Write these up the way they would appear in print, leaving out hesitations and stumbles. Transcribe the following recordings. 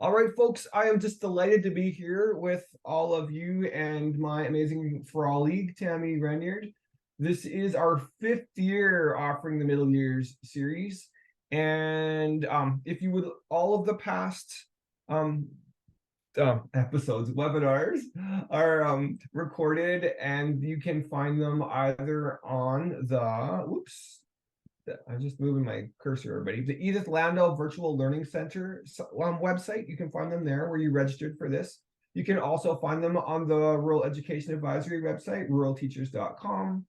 All right, folks, I am just delighted to be here with all of you and my amazing colleague, Tammy Renyard. This is our 5th year offering the Middle Years series. And if you would, all of the past episodes, webinars are recorded, and you can find them either on the, I'm just moving my cursor, everybody. The Edith Landau Virtual Learning Center website. You can find them there where you registered for this. You can also find them on the Rural Education Advisory website, ruralteachers.com.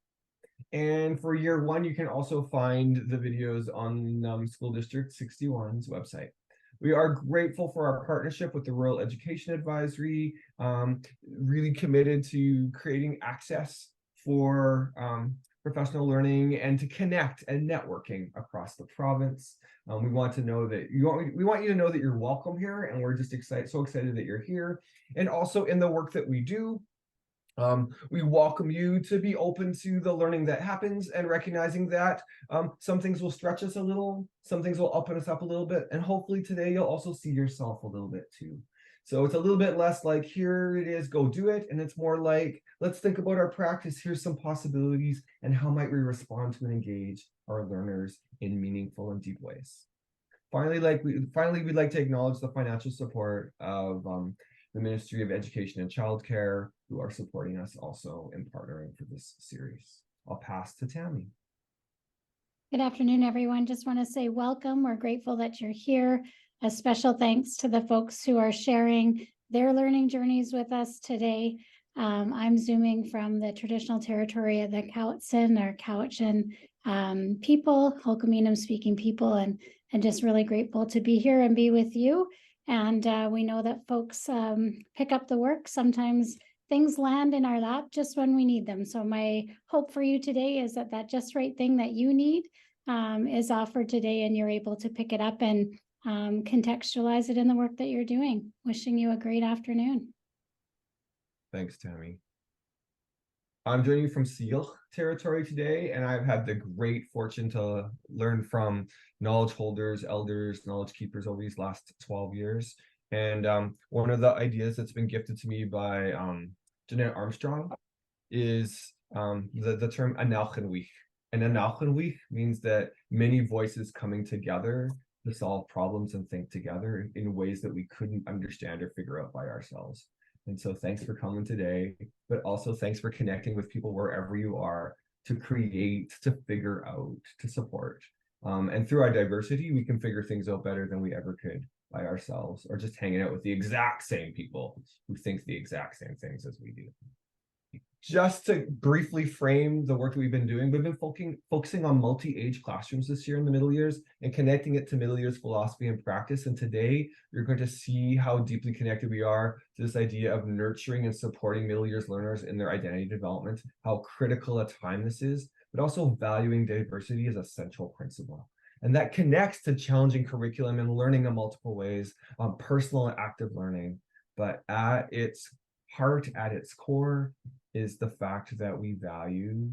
And for year 1, you can also find the videos on School District 61's website. We are grateful for our partnership with the Rural Education Advisory, really committed to creating access for professional learning and to connect and networking across the province. We want to know that we want you to know that you're welcome here, and we're just so excited that you're here. And also in the work that we do, we welcome you to be open to the learning that happens and recognizing that some things will stretch us a little, some things will open us up a little bit, and hopefully today you'll also see yourself a little bit too. So it's a little bit less like, here it is, go do it. And it's more like, let's think about our practice. Here's some possibilities, and how might we respond to and engage our learners in meaningful and deep ways. Finally, we'd like to acknowledge the financial support of the Ministry of Education and Childcare, who are supporting us also in partnering for this series. I'll pass to Tammy. Good afternoon, everyone. Just want to say welcome. We're grateful that you're here. A special thanks to the folks who are sharing their learning journeys with us today. I'm zooming from the traditional territory of the Cowichan or Cowichan people, Hulkaminam speaking people, and just really grateful to be here and be with you. And we know that folks pick up the work. Sometimes things land in our lap just when we need them. So my hope for you today is that that just right thing that you need is offered today, and you're able to pick it up and contextualize it in the work that you're doing. Wishing you a great afternoon. Thanks, Tammy. I'm joining you from Seal territory today, and I've had the great fortune to learn from knowledge holders, elders, knowledge keepers over these last 12 years. And one of the ideas that's been gifted to me by Jeanette Armstrong is the term Analchenwich. And Analchenwich means that many voices coming together to solve problems and think together in ways that we couldn't understand or figure out by ourselves. And so thanks for coming today, but also thanks for connecting with people wherever you are to create, to figure out, to support. And through our diversity, we can figure things out better than we ever could by ourselves, or just hanging out with the exact same people who think the exact same things as we do. Just to briefly frame the work that we've been doing, we've been focusing on multi-age classrooms this year in the middle years and connecting it to middle years philosophy and practice. And today you're going to see how deeply connected we are to this idea of nurturing and supporting middle years learners in their identity development, how critical a time this is, but also valuing diversity as a central principle. And that connects to challenging curriculum and learning in multiple ways, personal and active learning. But at its heart, at its core, is the fact that we value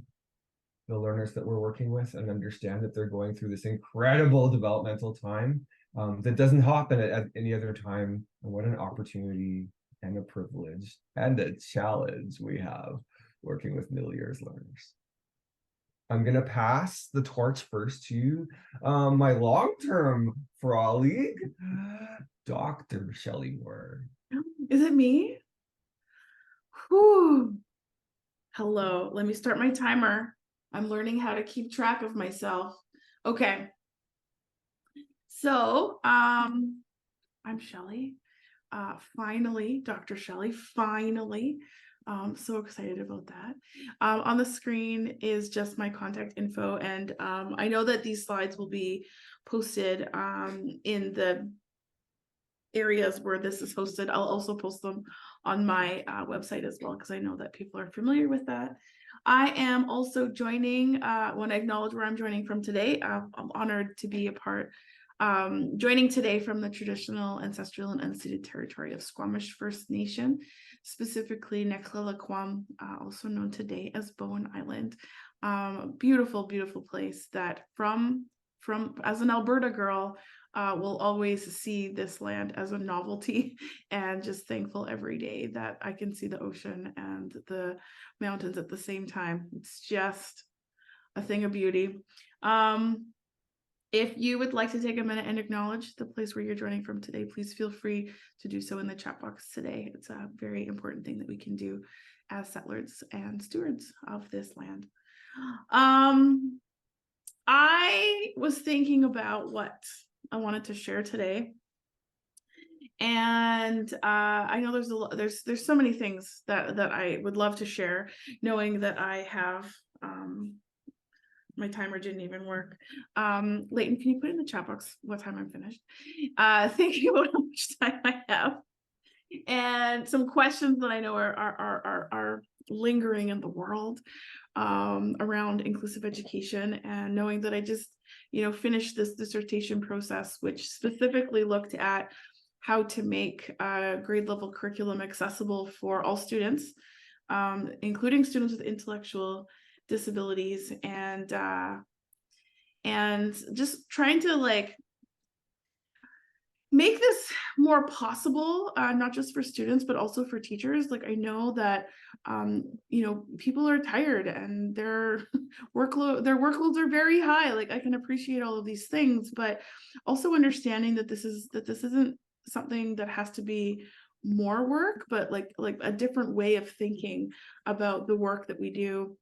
the learners that we're working with and understand that they're going through this incredible developmental time that doesn't happen at any other time. And what an opportunity and a privilege and a challenge we have working with middle years learners. I'm going to pass the torch first to my long-term colleague, Dr. Shelley Moore. Is it me? Whew. Hello, let me start my timer. I'm learning how to keep track of myself. Okay. So, I'm Shelley. Finally, Dr. Shelley, finally. So excited about that. On the screen is just my contact info, and I know that these slides will be posted in the areas where this is hosted. I'll also post them on my website as well, because I know that people are familiar with that. I am also joining, want to acknowledge where I'm joining from today. I'm honored to be a part, joining today from the traditional, ancestral, and unceded territory of Squamish First Nation, specifically Neklalaquam, also known today as Bowen Island. Beautiful, beautiful place that from as an Alberta girl, will always see this land as a novelty, and just thankful every day that I can see the ocean and the mountains at the same time. It's just a thing of beauty. If you would like to take a minute and acknowledge the place where you're joining from today, please feel free to do so in the chat box today. It's a very important thing that we can do as settlers and stewards of this land. I was thinking about what I wanted to share today, and I know there's so many things that I would love to share, knowing that I have my timer didn't even work. Leighton, can you put in the chat box what time I'm finished? Thinking about how much time I have, and some questions that I know are lingering in the world around inclusive education, and knowing that I just finished this dissertation process, which specifically looked at how to make grade level curriculum accessible for all students, including students with intellectual disabilities, and just trying to make this more possible, not just for students, but also for teachers. I know that, people are tired and their workloads are very high. I can appreciate all of these things, but also understanding that this isn't something that has to be more work, but like a different way of thinking about the work that we do,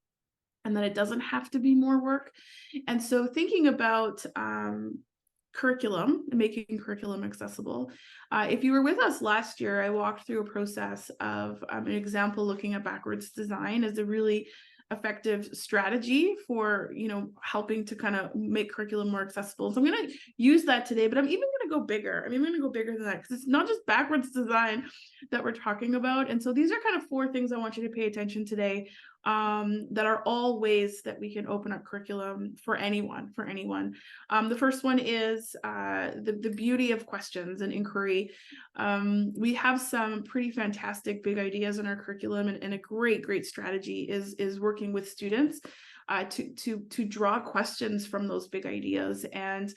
and that it doesn't have to be more work. And so thinking about curriculum and making curriculum accessible. If you were with us last year, I walked through a process of an example looking at backwards design as a really effective strategy for helping to kind of make curriculum more accessible. So I'm going to use that today, but I'm even going to go bigger. I'm even going to go bigger than that, because it's not just backwards design that we're talking about. And so these are kind of 4 things I want you to pay attention today, that are all ways that we can open up curriculum for anyone. The first one is the beauty of questions and inquiry. We have some pretty fantastic big ideas in our curriculum, and a great strategy is working with students to draw questions from those big ideas, and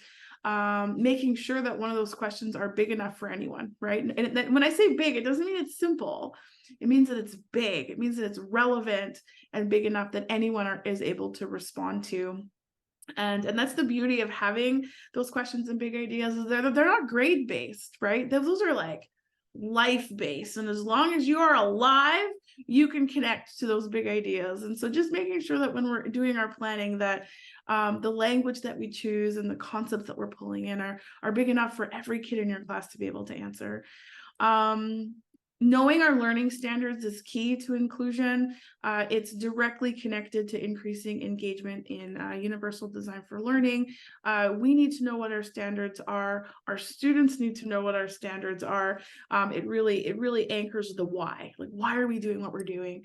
making sure that one of those questions are big enough for anyone, right? And when I say big, it doesn't mean it's simple. It means that it's big. It means that it's relevant and big enough that anyone is able to respond to. And that's the beauty of having those questions and big ideas, is they're not grade based, right? Those are life based, and as long as you are alive, you can connect to those big ideas. And so just making sure that when we're doing our planning, that the language that we choose and the concepts that we're pulling in are big enough for every kid in your class to be able to answer. Knowing our learning standards is key to inclusion. It's directly connected to increasing engagement in universal design for learning. We need to know what our standards are. Our students need to know what our standards are. It really anchors the why. Why are we doing what we're doing?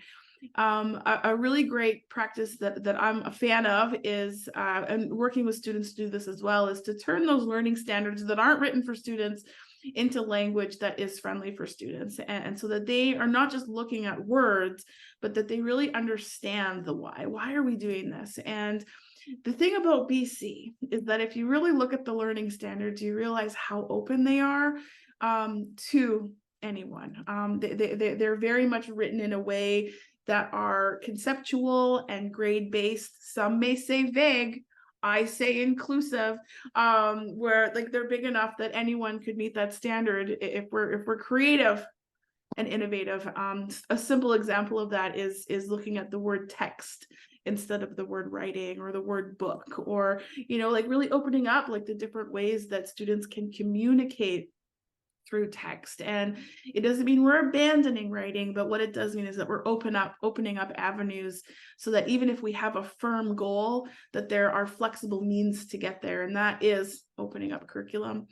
A really great practice that I'm a fan of is, and working with students to do this as well, is to turn those learning standards that aren't written for students into language that is friendly for students, and so that they are not just looking at words, but that they really understand the why. Why are we doing this? And the thing about BC is that if you really look at the learning standards, you realize how open they are to anyone. They're very much written in a way that are conceptual and grade-based. Some may say vague, I say inclusive, where they're big enough that anyone could meet that standard if we're creative and innovative. A simple example of that is looking at the word text instead of the word writing, or the word book, or really opening up the different ways that students can communicate through text. And it doesn't mean we're abandoning writing, but what it does mean is that we're opening up avenues, so that even if we have a firm goal, that there are flexible means to get there, and that is opening up curriculum.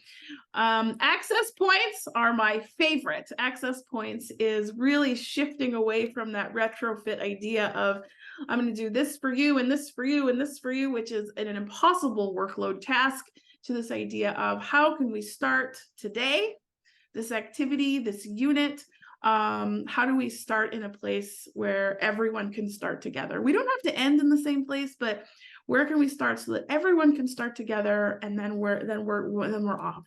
Access points are my favorite. Access points is really shifting away from that retrofit idea of, I'm going to do this for you and this for you and this for you, which is an impossible workload task, to this idea of how can we start today, this activity, this unit, how do we start in a place where everyone can start together? We don't have to end in the same place, but Where can we start so that everyone can start together, and then we're off.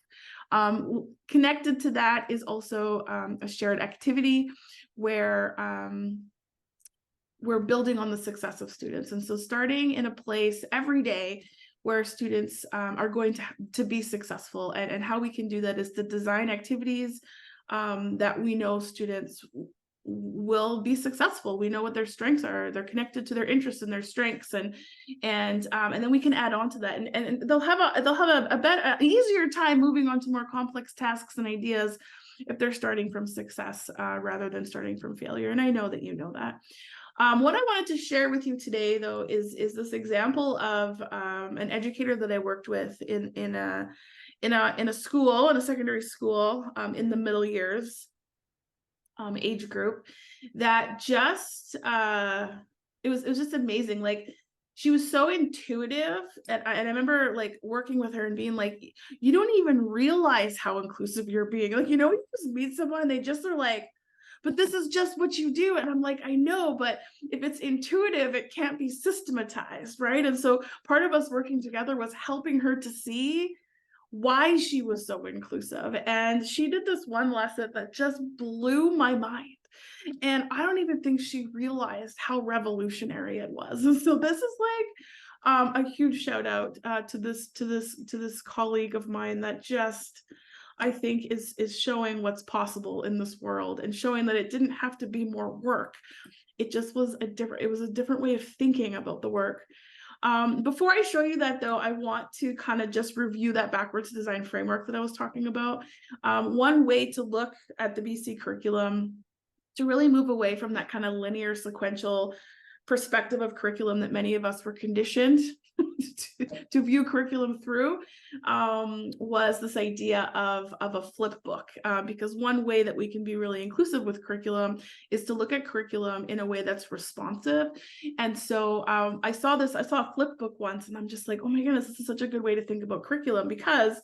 Connected to that is also a shared activity where we're building on the success of students. And so starting in a place every day where students are going to be successful, and how we can do that is to design activities that we know students will be successful. We know what their strengths are. They're connected to their interests and their strengths, and then we can add on to that, and they'll have a better, easier time moving on to more complex tasks and ideas if they're starting from success rather than starting from failure. And I know that you know that. What I wanted to share with you today, though, is this example of an educator that I worked with in a school, in a secondary school, in the middle years age group, that just it was just amazing. Like, she was so intuitive, and I remember like working with her and being like, you don't even realize how inclusive you're being. Like, you just meet someone and they just are like, but this is just what you do. And I'm like, I know, but if it's intuitive, it can't be systematized, right? And so part of us working together was helping her to see why she was so inclusive. And she did this one lesson that just blew my mind. And I don't even think she realized how revolutionary it was. And so this is like a huge shout out to this colleague of mine that just, I think, is showing what's possible in this world, and showing that it didn't have to be more work. It just was a different way of thinking about the work. Before I show you that, though, I want to kind of just review that backwards design framework that I was talking about. One way to look at the BC curriculum, to really move away from that kind of linear sequential perspective of curriculum that many of us were conditioned to view curriculum through, was this idea of a flip book, because one way that we can be really inclusive with curriculum is to look at curriculum in a way that's responsive. And so I saw a flip book once, and I'm just like, oh my goodness, this is such a good way to think about curriculum. Because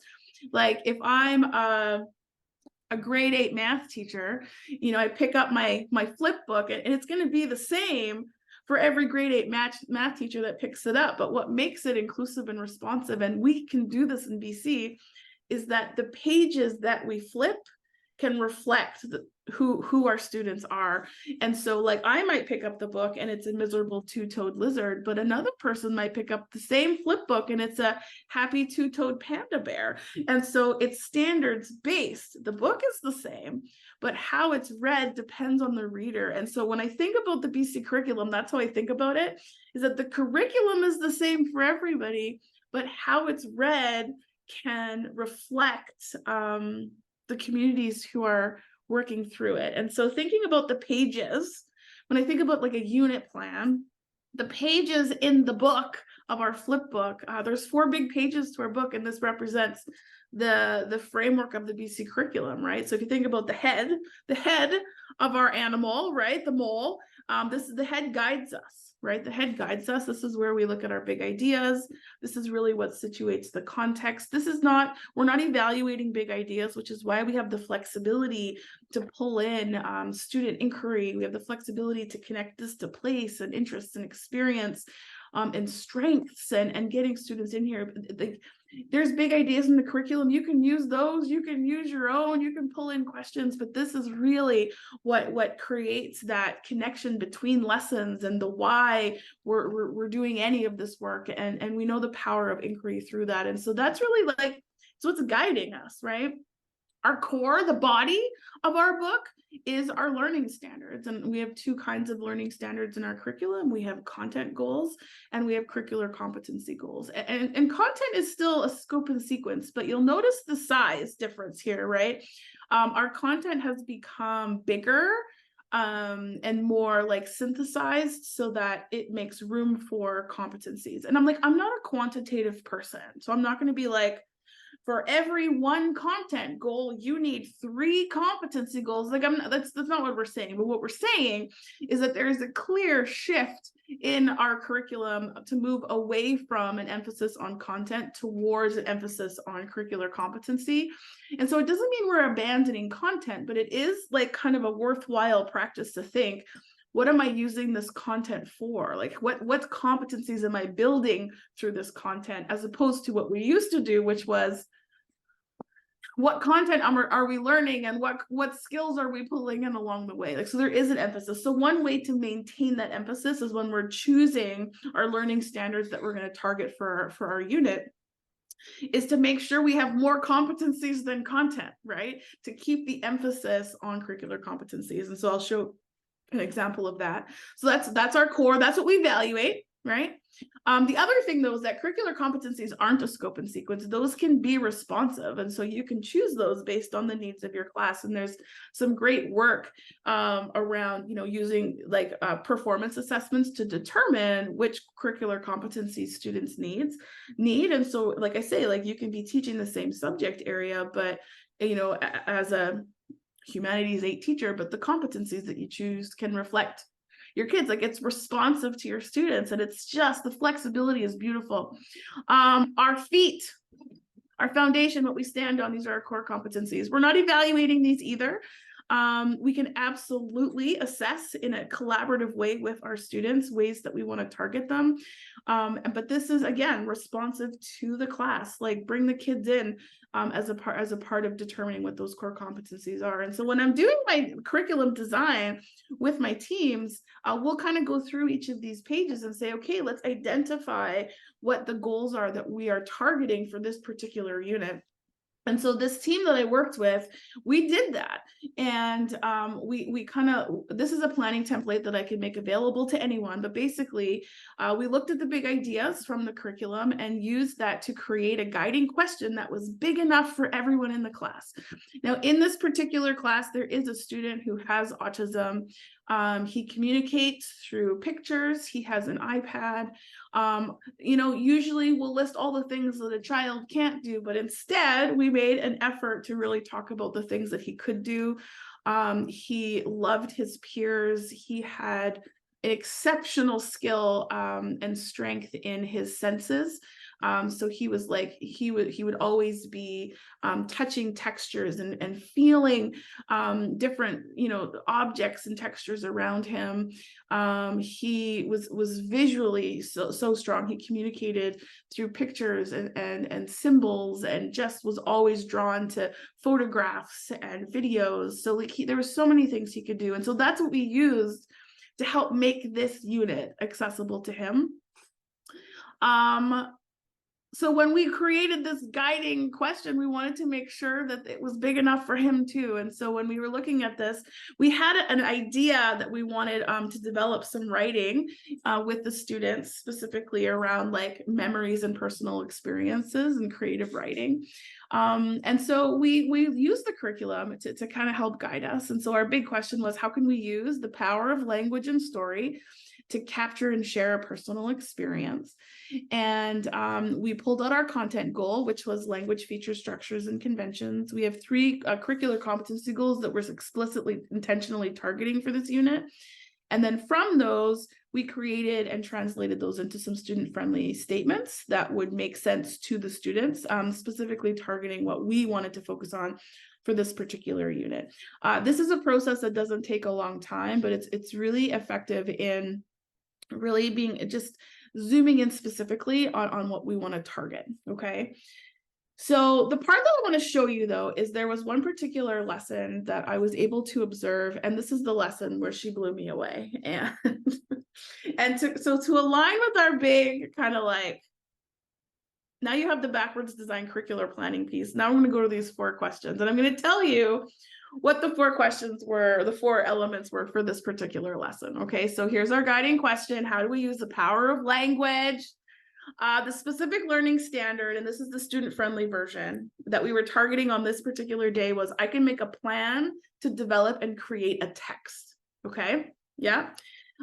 like, if I'm a grade 8 math teacher, I pick up my flip book, and it's going to be the same for every grade 8 math teacher that picks it up. But what makes it inclusive and responsive, and we can do this in BC, is that the pages that we flip can reflect who our students are. And so like, I might pick up the book and it's a miserable two-toed lizard, but another person might pick up the same flip book and it's a happy two-toed panda bear. And so it's standards based. The book is the same, but how it's read depends on the reader. And so when I think about the BC curriculum, that's how I think about it, is that the curriculum is the same for everybody, but how it's read can reflect the communities who are working through it. And so thinking about the pages, when I think about like a unit plan, the pages in the book of our flip book, there's 4 big pages to our book, and this represents the framework of the BC curriculum, right? So if you think about the head of our animal, right, the mole, this is the head guides us, right? The head guides us. This is where we look at our big ideas. This is really what situates the context. We're not evaluating big ideas, which is why we have the flexibility to pull in student inquiry. We have the flexibility to connect this to place and interests and experience and strengths, and getting students in here. There's big ideas in the curriculum. You can use those, you can use your own, you can pull in questions, but this is really what creates that connection between lessons and the why we're doing any of this work. And we know the power of inquiry through that. And so that's really like, so it's guiding us, right? Our core, the body of our book, is our learning standards. And we have 2 kinds of learning standards in our curriculum. We have content goals and we have curricular competency goals. And content is still a scope and sequence, but you'll notice the size difference here, right? Our content has become bigger and more like synthesized so that it makes room for competencies. And I'm not a quantitative person, so I'm not going to be like, for every 1 content goal, you need 3 competency goals. Like, that's not what we're saying. But what we're saying is that there is a clear shift in our curriculum to move away from an emphasis on content towards an emphasis on curricular competency. And so it doesn't mean we're abandoning content, but it is like kind of a worthwhile practice to think, what am I using this content for? Like what competencies am I building through this content, as opposed to what we used to do, which was what content are we learning, and what skills are we pulling in along the way? Like, so there is an emphasis. So one way to maintain that emphasis is when we're choosing our learning standards that we're going to target for our unit, is to make sure we have more competencies than content, right? To keep the emphasis on curricular competencies. And so I'll show an example of that. So that's our core. That's what we evaluate, right? The other thing, though, is that curricular competencies aren't a scope and sequence. Those can be responsive. And so you can choose those based on the needs of your class. And there's some great work around, using like performance assessments to determine which curricular competencies students need. And so, like I say, like you can be teaching the same subject area, but, as a humanities 8 teacher, but the competencies that you choose can reflect your kids. Like, it's responsive to your students, and it's just, the flexibility is beautiful. Our feet, our foundation, what we stand on, these are our core competencies. We're not evaluating these either. We can absolutely assess in a collaborative way with our students ways that we want to target them. But this is, again, responsive to the class. Like, bring the kids in as a part of determining what those core competencies are. And so when I'm doing my curriculum design with my teams, we'll kind of go through each of these pages and say, okay, let's identify what the goals are that we are targeting for this particular unit. And so this team that I worked with, we did that. And we kind of, this is a planning template that I can make available to anyone. But basically, we looked at the big ideas from the curriculum and used that to create a guiding question that was big enough for everyone in the class. Now, in this particular class, there is a student who has autism. He communicates through pictures. He has an iPad. Usually we'll list all the things that a child can't do, but instead we made an effort to really talk about the things that he could do. He loved his peers. He had an exceptional skill and strength in his senses. So he was like, he would always be touching textures and feeling different, objects and textures around him. He was visually so strong. He communicated through pictures and symbols, and just was always drawn to photographs and videos. So like there were so many things he could do. And so that's what we used to help make this unit accessible to him. So when we created this guiding question, we wanted to make sure that it was big enough for him too. And so when we were looking at this, we had an idea that we wanted to develop some writing with the students, specifically around like memories and personal experiences and creative writing. And so we used the curriculum to kind of help guide us. And so our big question was, how can we use the power of language and story to capture and share a personal experience? And we pulled out our content goal, which was language, features, structures, and conventions. We have 3 curricular competency goals that we're explicitly, intentionally targeting for this unit. And then from those, we created and translated those into some student-friendly statements that would make sense to the students, specifically targeting what we wanted to focus on for this particular unit. This is a process that doesn't take a long time, but it's really effective in really being just zooming in specifically on what we want to target. Okay. So the part that I want to show you though, is there was one particular lesson that I was able to observe, and this is the lesson where she blew me away. And to align with our big kind of like, now you have the backwards design curricular planning piece. Now I'm going to go to these 4 questions, and I'm going to tell you what the 4 questions were, the 4 elements were for this particular lesson. Okay, so here's our guiding question. How do we use the power of language? The specific learning standard, and this is the student-friendly version that we were targeting on this particular day, was I can make a plan to develop and create a text. Okay, yeah.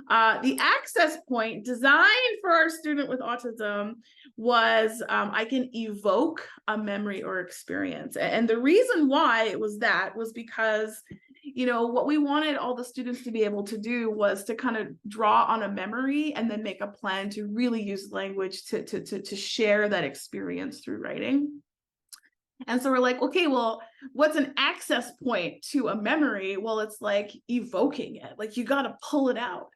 The access point designed for our student with autism was I can evoke a memory or experience. And the reason why it was that was because, what we wanted all the students to be able to do was to kind of draw on a memory and then make a plan to really use language to share that experience through writing. And so we're like, okay, well, what's an access point to a memory? Well, it's like evoking it. Like you got to pull it out.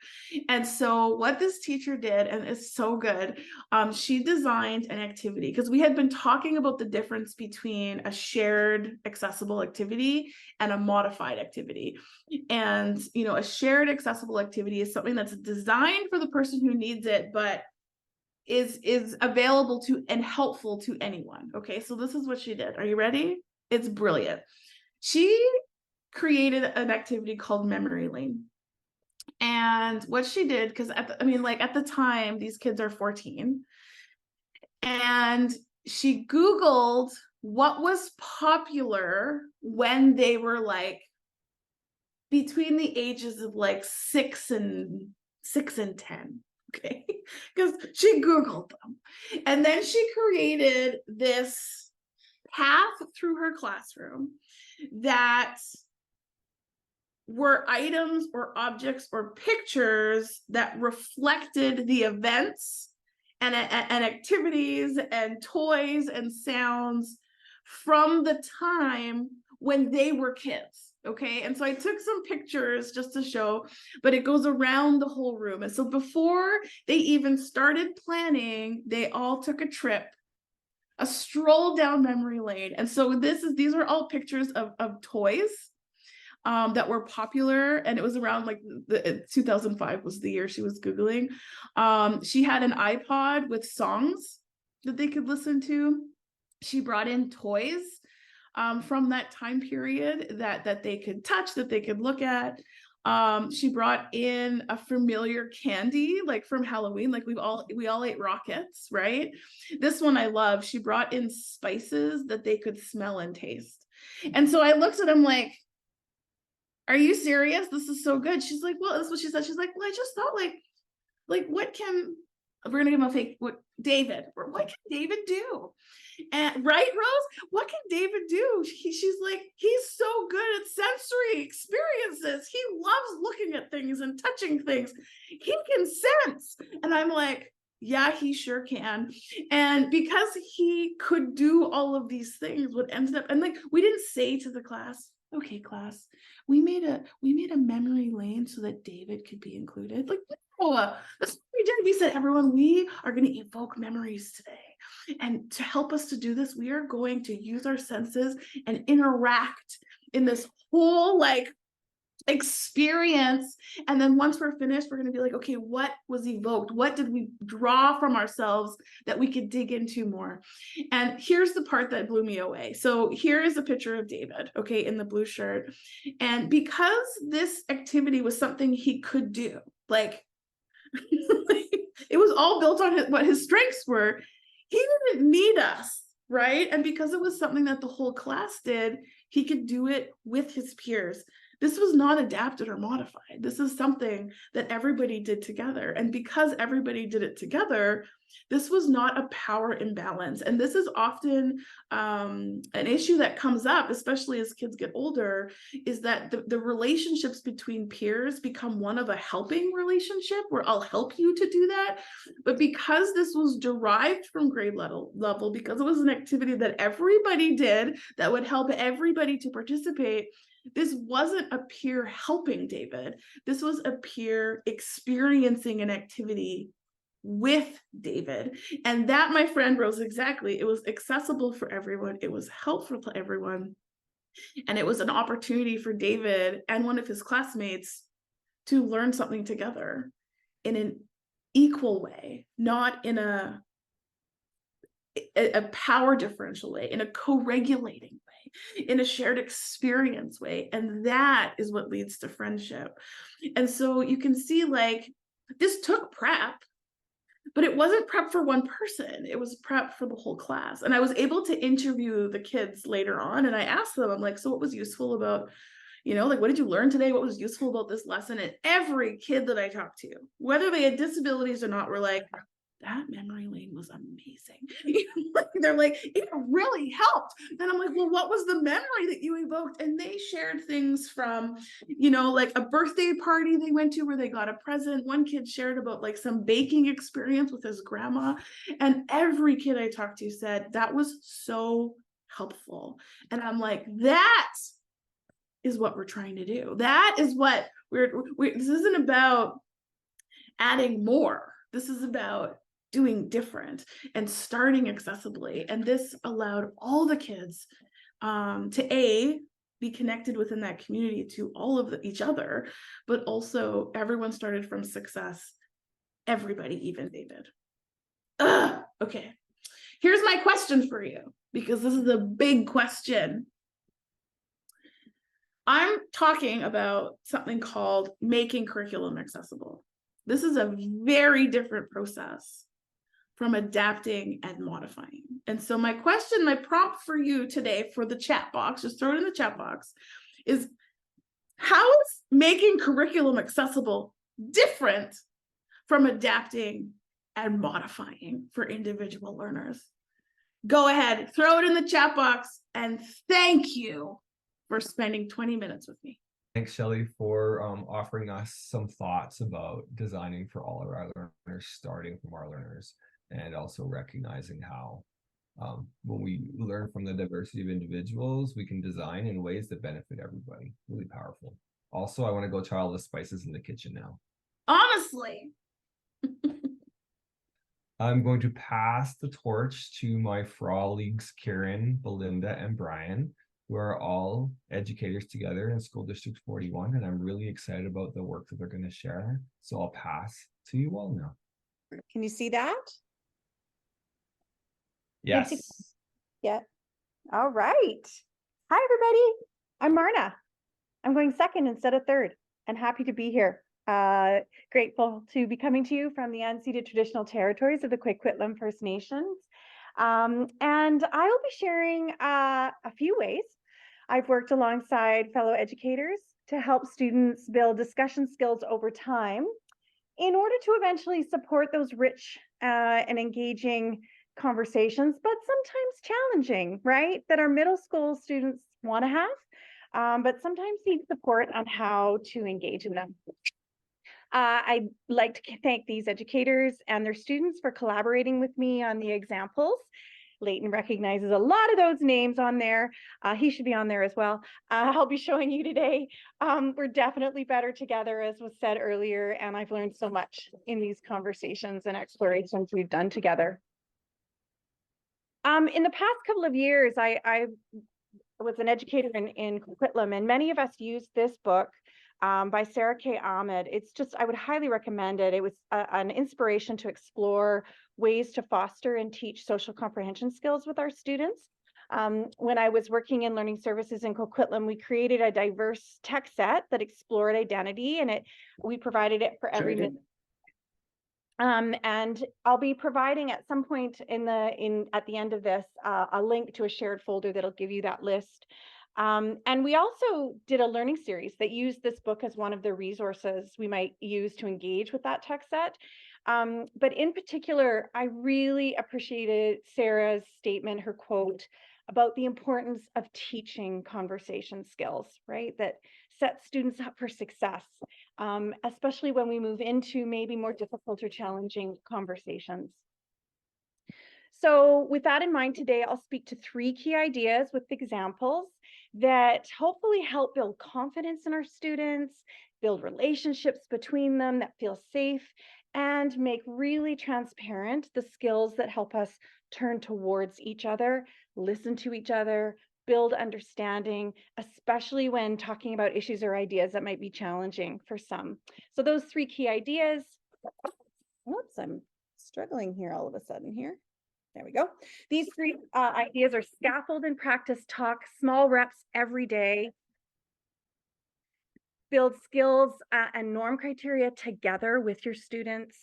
And so what this teacher did, and it's so good, she designed an activity, because we had been talking about the difference between a shared accessible activity and a modified activity. And, you know, a shared accessible activity is something that's designed for the person who needs it, but is available to and helpful to anyone. Okay, so this is what she did. Are you ready? It's brilliant. She created an activity called Memory Lane. And what she did, because at the time, these kids are 14, and she Googled what was popular when they were like between the ages of like 6 and 10. Okay, because she Googled them. And then she created this path through her classroom that were items or objects or pictures that reflected the events and activities and toys and sounds from the time when they were kids. Okay, and so I took some pictures just to show, but it goes around the whole room. And so before they even started planning, they all took a trip, a stroll down memory lane. And so these are all pictures of toys that were popular, and it was around like 2005 was the year she was Googling. She had an iPod with songs that they could listen to. She brought in toys from that time period that they could touch, that they could look at. She brought in a familiar candy, like from Halloween, like we all ate rockets, right? This one I love. She brought in spices that they could smell and taste. And so I looked at them like, are you serious? This is so good. She's like, well, that's what she said. She's like, well, I just thought like what can, we're gonna give him a fake, what can David do? And right, Rose, what can David do? She's like, he's so good at sensory experiences. He loves looking at things and touching things. He can sense. And I'm like, yeah, he sure can. And because he could do all of these things, what ended up, and like, we didn't say to the class, okay, class, we made a memory lane so that David could be included. Like, no, that's what we did. We said, everyone, we are going to evoke memories today. And to help us to do this, we are going to use our senses and interact in this whole like experience. And then once we're finished, we're going to be like, okay, what was evoked? What did we draw from ourselves that we could dig into more? And here's the part that blew me away. So here is a picture of David, okay, in the blue shirt. And because this activity was something he could do, like it was all built on what his strengths were, he didn't need us, right? And because it was something that the whole class did, he could do it with his peers. This was not adapted or modified. This is something that everybody did together. And because everybody did it together, this was not a power imbalance. And this is often an issue that comes up, especially as kids get older, is that the relationships between peers become one of a helping relationship where I'll help you to do that. But because this was derived from grade level, because it was an activity that everybody did that would help everybody to participate, this wasn't a peer helping David. This was a peer experiencing an activity with David. And that, my friend, Rose, exactly. It was accessible for everyone. It was helpful to everyone. And it was an opportunity for David and one of his classmates to learn something together in an equal way, not in a power differential way, in a co-regulating way, in a shared experience way. And that is what leads to friendship. And so you can see, like, this took prep, but it wasn't prep for one person. It was prep for the whole class. And I was able to interview the kids later on, and I asked them, I'm like, so what was useful about, like, what did you learn today? What was useful about this lesson? And every kid that I talked to, whether they had disabilities or not, were like, that memory lane was amazing. They're like, it really helped. Then I'm like, well, what was the memory that you evoked? And they shared things from, like a birthday party they went to where they got a present. One kid shared about like some baking experience with his grandma. And every kid I talked to said that was so helpful. And I'm like, that is what we're trying to do. That is what this isn't about adding more. This is about doing different and starting accessibly. And this allowed all the kids to be connected within that community to all of each other, but also everyone started from success. Everybody, even David. Okay. Here's my question for you, because this is a big question. I'm talking about something called making curriculum accessible. This is a very different process from adapting and modifying. And so my question, my prompt for you today for the chat box, just throw it in the chat box, is how is making curriculum accessible different from adapting and modifying for individual learners? Go ahead, throw it in the chat box, and thank you for spending 20 minutes with me. Thanks, Shelley, for offering us some thoughts about designing for all of our learners, starting from our learners, and also recognizing how when we learn from the diversity of individuals, we can design in ways that benefit everybody. Really powerful. Also, I want to go try all the spices in the kitchen now. Honestly. I'm going to pass the torch to my colleagues, Kiran, Belinda, and Bryan, who are all educators together in School District 41, and I'm really excited about the work that they're going to share. So I'll pass to you all now. Can you see that? Yes. Yeah. All right. Hi, everybody. I'm Marna. I'm going second instead of third, and happy to be here. Grateful to be coming to you from the unceded traditional territories of the Coquitlam First Nations. And I will be sharing a few ways I've worked alongside fellow educators to help students build discussion skills over time in order to eventually support those rich and engaging conversations, but sometimes challenging, right? That our middle school students want to have, but sometimes need support on how to engage in them. I'd like to thank these educators and their students for collaborating with me on the examples. Leighton recognizes a lot of those names on there. He should be on there as well. I'll be showing you today. We're definitely better together, as was said earlier, and I've learned so much in these conversations and explorations we've done together. In the past couple of years, I was an educator in Coquitlam, and many of us used this book by Sarah K. Ahmed. It's just, I would highly recommend it. It was an inspiration to explore ways to foster and teach social comprehension skills with our students. When I was working in learning services in Coquitlam, we created a diverse text set that explored identity, and we provided it for every minute. And I'll be providing at some point at the end of this a link to a shared folder that'll give you that list. And we also did a learning series that used this book as one of the resources we might use to engage with that text set. But in particular, I really appreciated Sarah's statement, her quote, about the importance of teaching conversation skills, right? That sets students up for success, especially when we move into maybe more difficult or challenging conversations. So with that in mind, today I'll speak to 3 key ideas with examples that hopefully help build confidence in our students, build relationships between them that feel safe, and make really transparent the skills that help us turn towards each other, listen to each other, build understanding, especially when talking about issues or ideas that might be challenging for some. So those 3 key ideas, whoops, I'm struggling here all of a sudden here. There we go. These 3 ideas are scaffold and practice talk, small reps every day, build skills and norm criteria together with your students,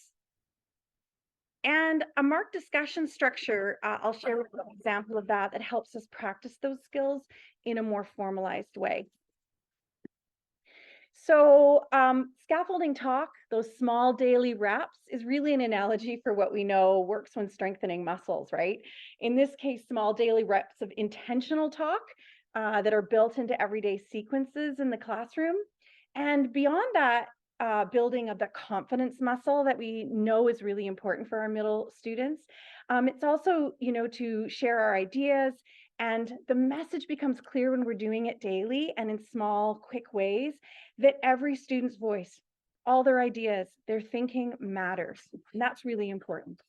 and a marked discussion structure. I'll share an example of that helps us practice those skills in a more formalized way. So scaffolding talk, those small daily reps, is really an analogy for what we know works when strengthening muscles, right? In this case, small daily reps of intentional talk that are built into everyday sequences in the classroom. And beyond that, building of the confidence muscle that we know is really important for our middle students. It's also, to share our ideas And the message becomes clear when we're doing it daily and in small, quick ways, that every student's voice, all their ideas, their thinking matters. And that's really important.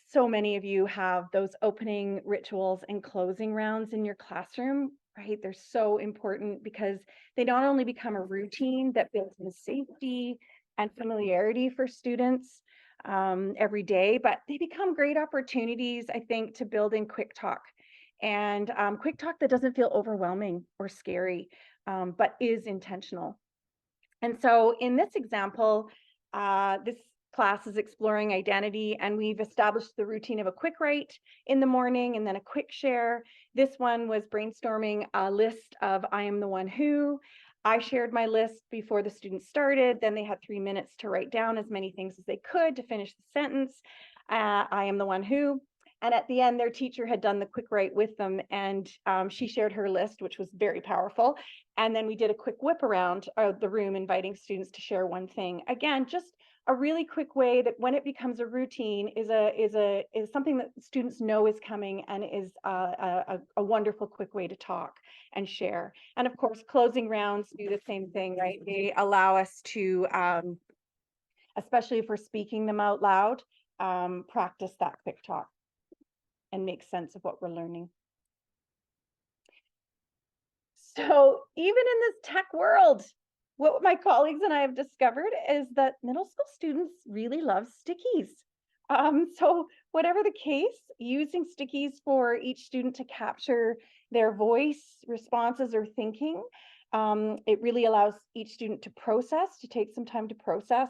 So many of you have those opening rituals and closing rounds in your classroom, right? They're so important because they not only become a routine that builds in safety and familiarity for students every day, but they become great opportunities, I think, to build in quick talk. And quick talk that doesn't feel overwhelming or scary, but is intentional. And so in this example, this class is exploring identity, and we've established the routine of a quick write in the morning and then a quick share. This one was brainstorming a list of I am the one who. I shared my list before the students started. Then they had 3 minutes to write down as many things as they could to finish the sentence. I am the one who. And at the end, their teacher had done the quick write with them, and she shared her list, which was very powerful. And then we did a quick whip around the room, inviting students to share one thing. Again, just a really quick way that when it becomes a routine is something that students know is coming, and is a wonderful quick way to talk and share. And of course, closing rounds do the same thing, right? They allow us to, especially if we're speaking them out loud, practice that quick talk and make sense of what we're learning. So even in this tech world, what my colleagues and I have discovered is that middle school students really love stickies. So whatever the case, using stickies for each student to capture their voice, responses, or thinking, it really allows each student to process, to take some time to process,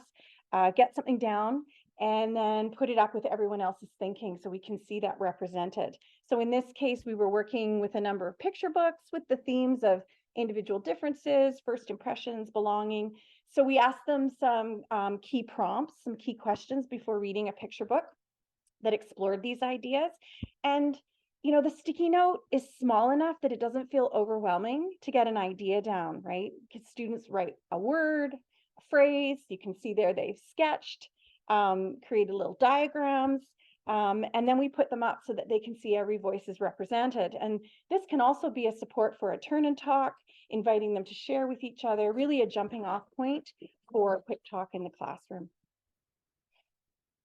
get something down, and then put it up with everyone else's thinking so we can see that represented. So in this case, we were working with a number of picture books with the themes of individual differences, first impressions, belonging. So we asked them some key prompts, some key questions before reading a picture book that explored these ideas. And you know, the sticky note is small enough that it doesn't feel overwhelming to get an idea down, right? Because students write a word, a phrase, you can see there they've sketched, created little diagrams, and then we put them up so that they can see every voice is represented. And this can also be a support for a turn and talk, inviting them to share with each other, really a jumping off point for quick talk in the classroom.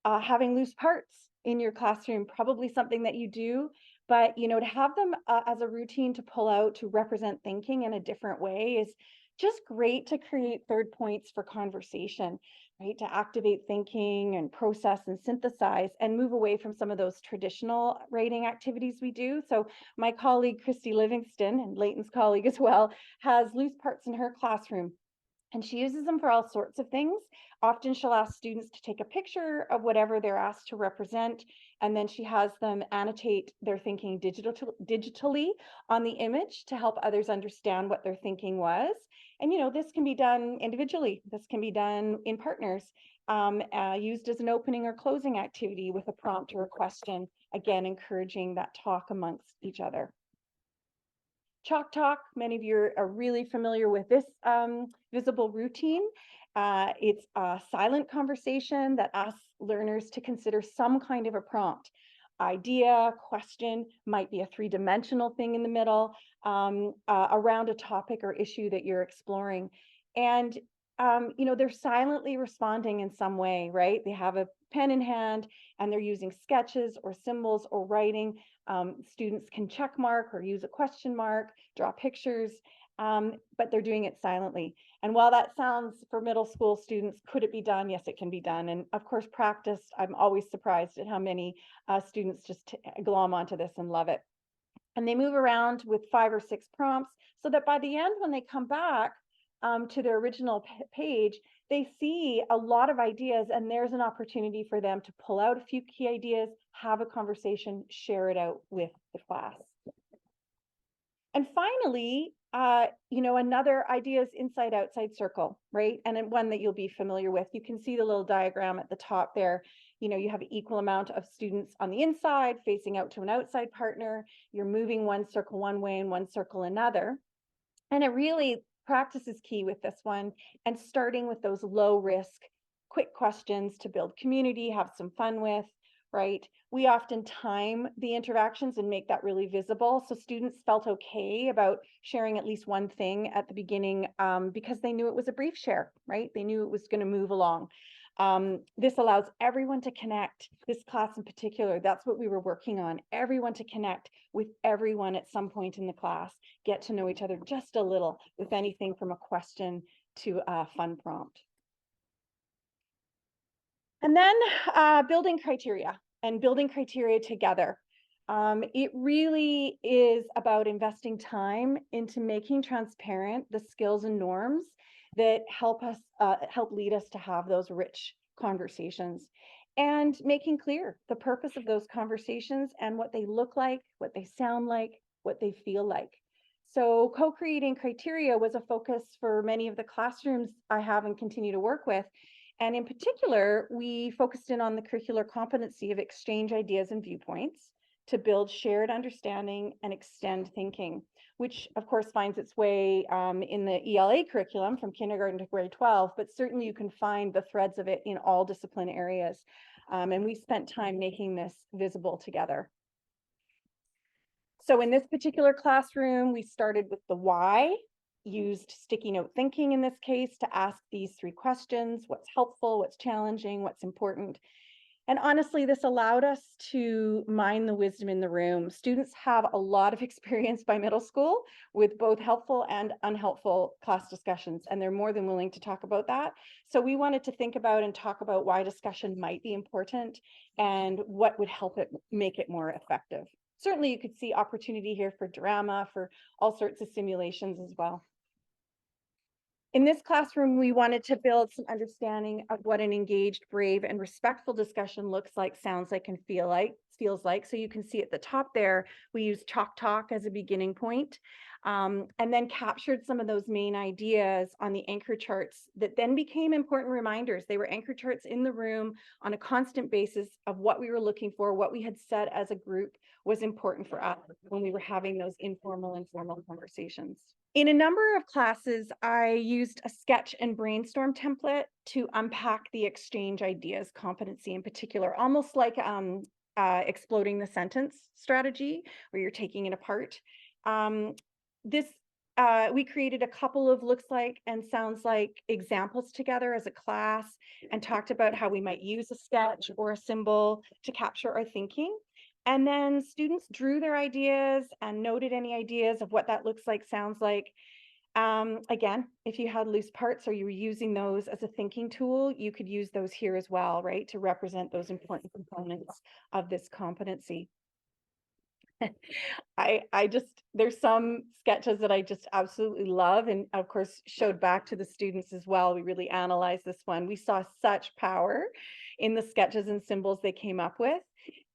Having loose parts in your classroom, probably something that you do, but you know, to have them as a routine to pull out to represent thinking in a different way is just great to create third points for conversation, right? To activate thinking and process and synthesize and move away from some of those traditional writing activities we do. So my colleague, Christy Livingston, and Leighton's colleague as well, has loose parts in her classroom. And she uses them for all sorts of things. Often she'll ask students to take a picture of whatever they're asked to represent, and then she has them annotate their thinking digitally on the image to help others understand what their thinking was. And you know, this can be done individually. This can be done in partners, used as an opening or closing activity with a prompt or a question, again, encouraging that talk amongst each other. Chalk Talk, many of you are really familiar with this visible routine. It's a silent conversation that asks learners to consider some kind of a prompt. Idea, question, might be a three-dimensional thing in the middle, around a topic or issue that you're exploring. And you know, they're silently responding in some way, right? They have a pen in hand and they're using sketches or symbols or writing. Students can check mark or use a question mark, draw pictures, but they're doing it silently. And while that sounds for middle school students, could it be done? Yes, it can be done. And of course, practice, I'm always surprised at how many students just glom onto this and love it. And they move around with 5 or 6 prompts so that by the end, when they come back to their original page, they see a lot of ideas, and there's an opportunity for them to pull out a few key ideas, have a conversation, share it out with the class. And finally, you know, another ideas inside outside circle, right? And then one that you'll be familiar with. You can see the little diagram at the top there. You know, you have an equal amount of students on the inside facing out to an outside partner. You're moving one circle one way and one circle another. And it really, practice is key with this one, and starting with those low risk, quick questions to build community, have some fun with, right? we often time the interactions and make that really visible. So students felt okay about sharing at least one thing at the beginning because they knew it was a brief share, right? They knew it was going to move along. This allows everyone to connect. This class in particular, that's what we were working on. Everyone to connect with everyone at some point in the class, get to know each other just a little, with anything from a question to a fun prompt. And then building criteria and building criteria together. It really is about investing time into making transparent the skills and norms that help us, help lead us to have those rich conversations, and making clear the purpose of those conversations and what they look like, what they sound like, what they feel like. So co-creating criteria was a focus for many of the classrooms I have and continue to work with. And in particular, we focused in on the curricular competency of exchange ideas and viewpoints to build shared understanding and extend thinking, which of course finds its way in the ELA curriculum from kindergarten to grade 12, but certainly you can find the threads of it in all discipline areas. And we spent time making this visible together. So in this particular classroom, we started with the why, used sticky note thinking in this case to ask these 3 questions: what's helpful, what's challenging, what's important. And honestly, this allowed us to mine the wisdom in the room. Students have a lot of experience by middle school with both helpful and unhelpful class discussions, and they're more than willing to talk about that. So we wanted to think about and talk about why discussion might be important and what would help it make it more effective. Certainly you could see opportunity here for drama, for all sorts of simulations as well. In this classroom, we wanted to build some understanding of what an engaged, brave, and respectful discussion looks like, sounds like, and feels like. So you can see at the top there, we used Chalk Talk as a beginning point, and then captured some of those main ideas on the anchor charts that then became important reminders. They were anchor charts in the room on a constant basis of what we were looking for, what we had said as a group was important for us when we were having those informal and formal conversations. In a number of classes, I used a sketch and brainstorm template to unpack the exchange ideas competency in particular, almost like exploding the sentence strategy, where you're taking it apart. We created a couple of looks like and sounds like examples together as a class and talked about how we might use a sketch or a symbol to capture our thinking. And then students drew their ideas and noted any ideas of what that looks like, sounds like. Again, if you had loose parts or you were using those as a thinking tool, you could use those here as well, right? To represent those important components of this competency. There's some sketches that I just absolutely love, and of course showed back to the students as well. We really analyzed this one. We saw such power in the sketches and symbols they came up with.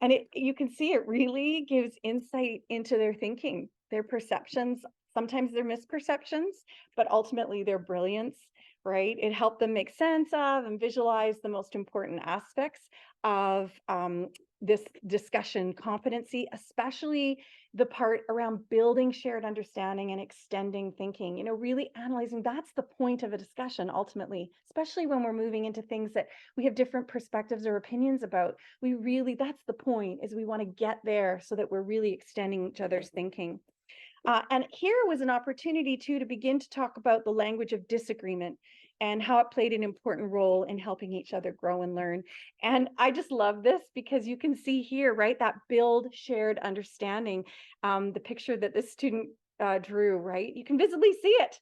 And you can see it really gives insight into their thinking, their perceptions, sometimes their misperceptions, but ultimately their brilliance, right? It helped them make sense of and visualize the most important aspects of this discussion competency, especially the part around building shared understanding and extending thinking, you know, really analyzing. That's the point of a discussion ultimately, especially when we're moving into things that we have different perspectives or opinions about. That's the point, is we want to get there so that we're really extending each other's thinking. And here was an opportunity too to begin to talk about the language of disagreement and how it played an important role in helping each other grow and learn. And I just love this because you can see here, right, that build shared understanding, the picture that this student drew, right? You can visibly see it.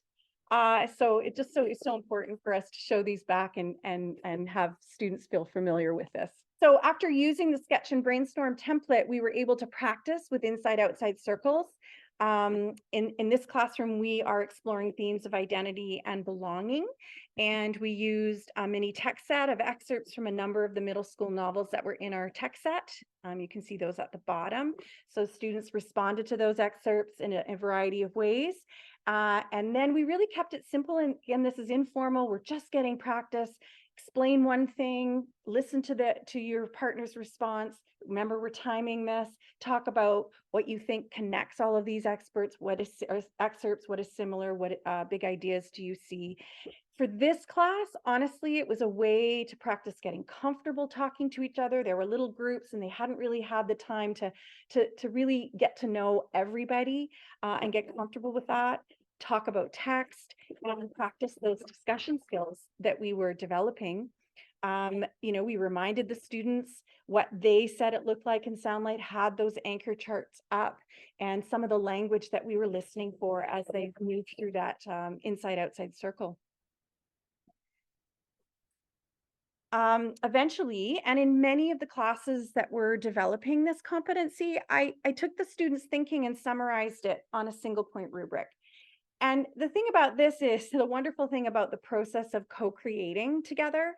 So it's so important for us to show these back and have students feel familiar with this. So after using the sketch and brainstorm template, we were able to practice with inside-outside circles. In this classroom, we are exploring themes of identity and belonging, and we used a mini text set of excerpts from a number of the middle school novels that were in our text set. You can see those at the bottom. So students responded to those excerpts in a variety of ways. And then we really kept it simple, and again, this is informal. We're just getting practice, explain one thing, listen to your partner's response. Remember, we're timing this. Talk about what you think connects all of these excerpts, what is similar, what big ideas do you see? For this class, honestly, it was a way to practice getting comfortable talking to each other. There were little groups and they hadn't really had the time to really get to know everybody and get comfortable with that. Talk about text and practice those discussion skills that we were developing. We reminded the students what they said it looked like and sound like, had those anchor charts up, and some of the language that we were listening for as they moved through that inside-outside circle. Eventually, and in many of the classes that were developing this competency, I took the students' thinking and summarized it on a single point rubric. And the thing about this is, the wonderful thing about the process of co-creating together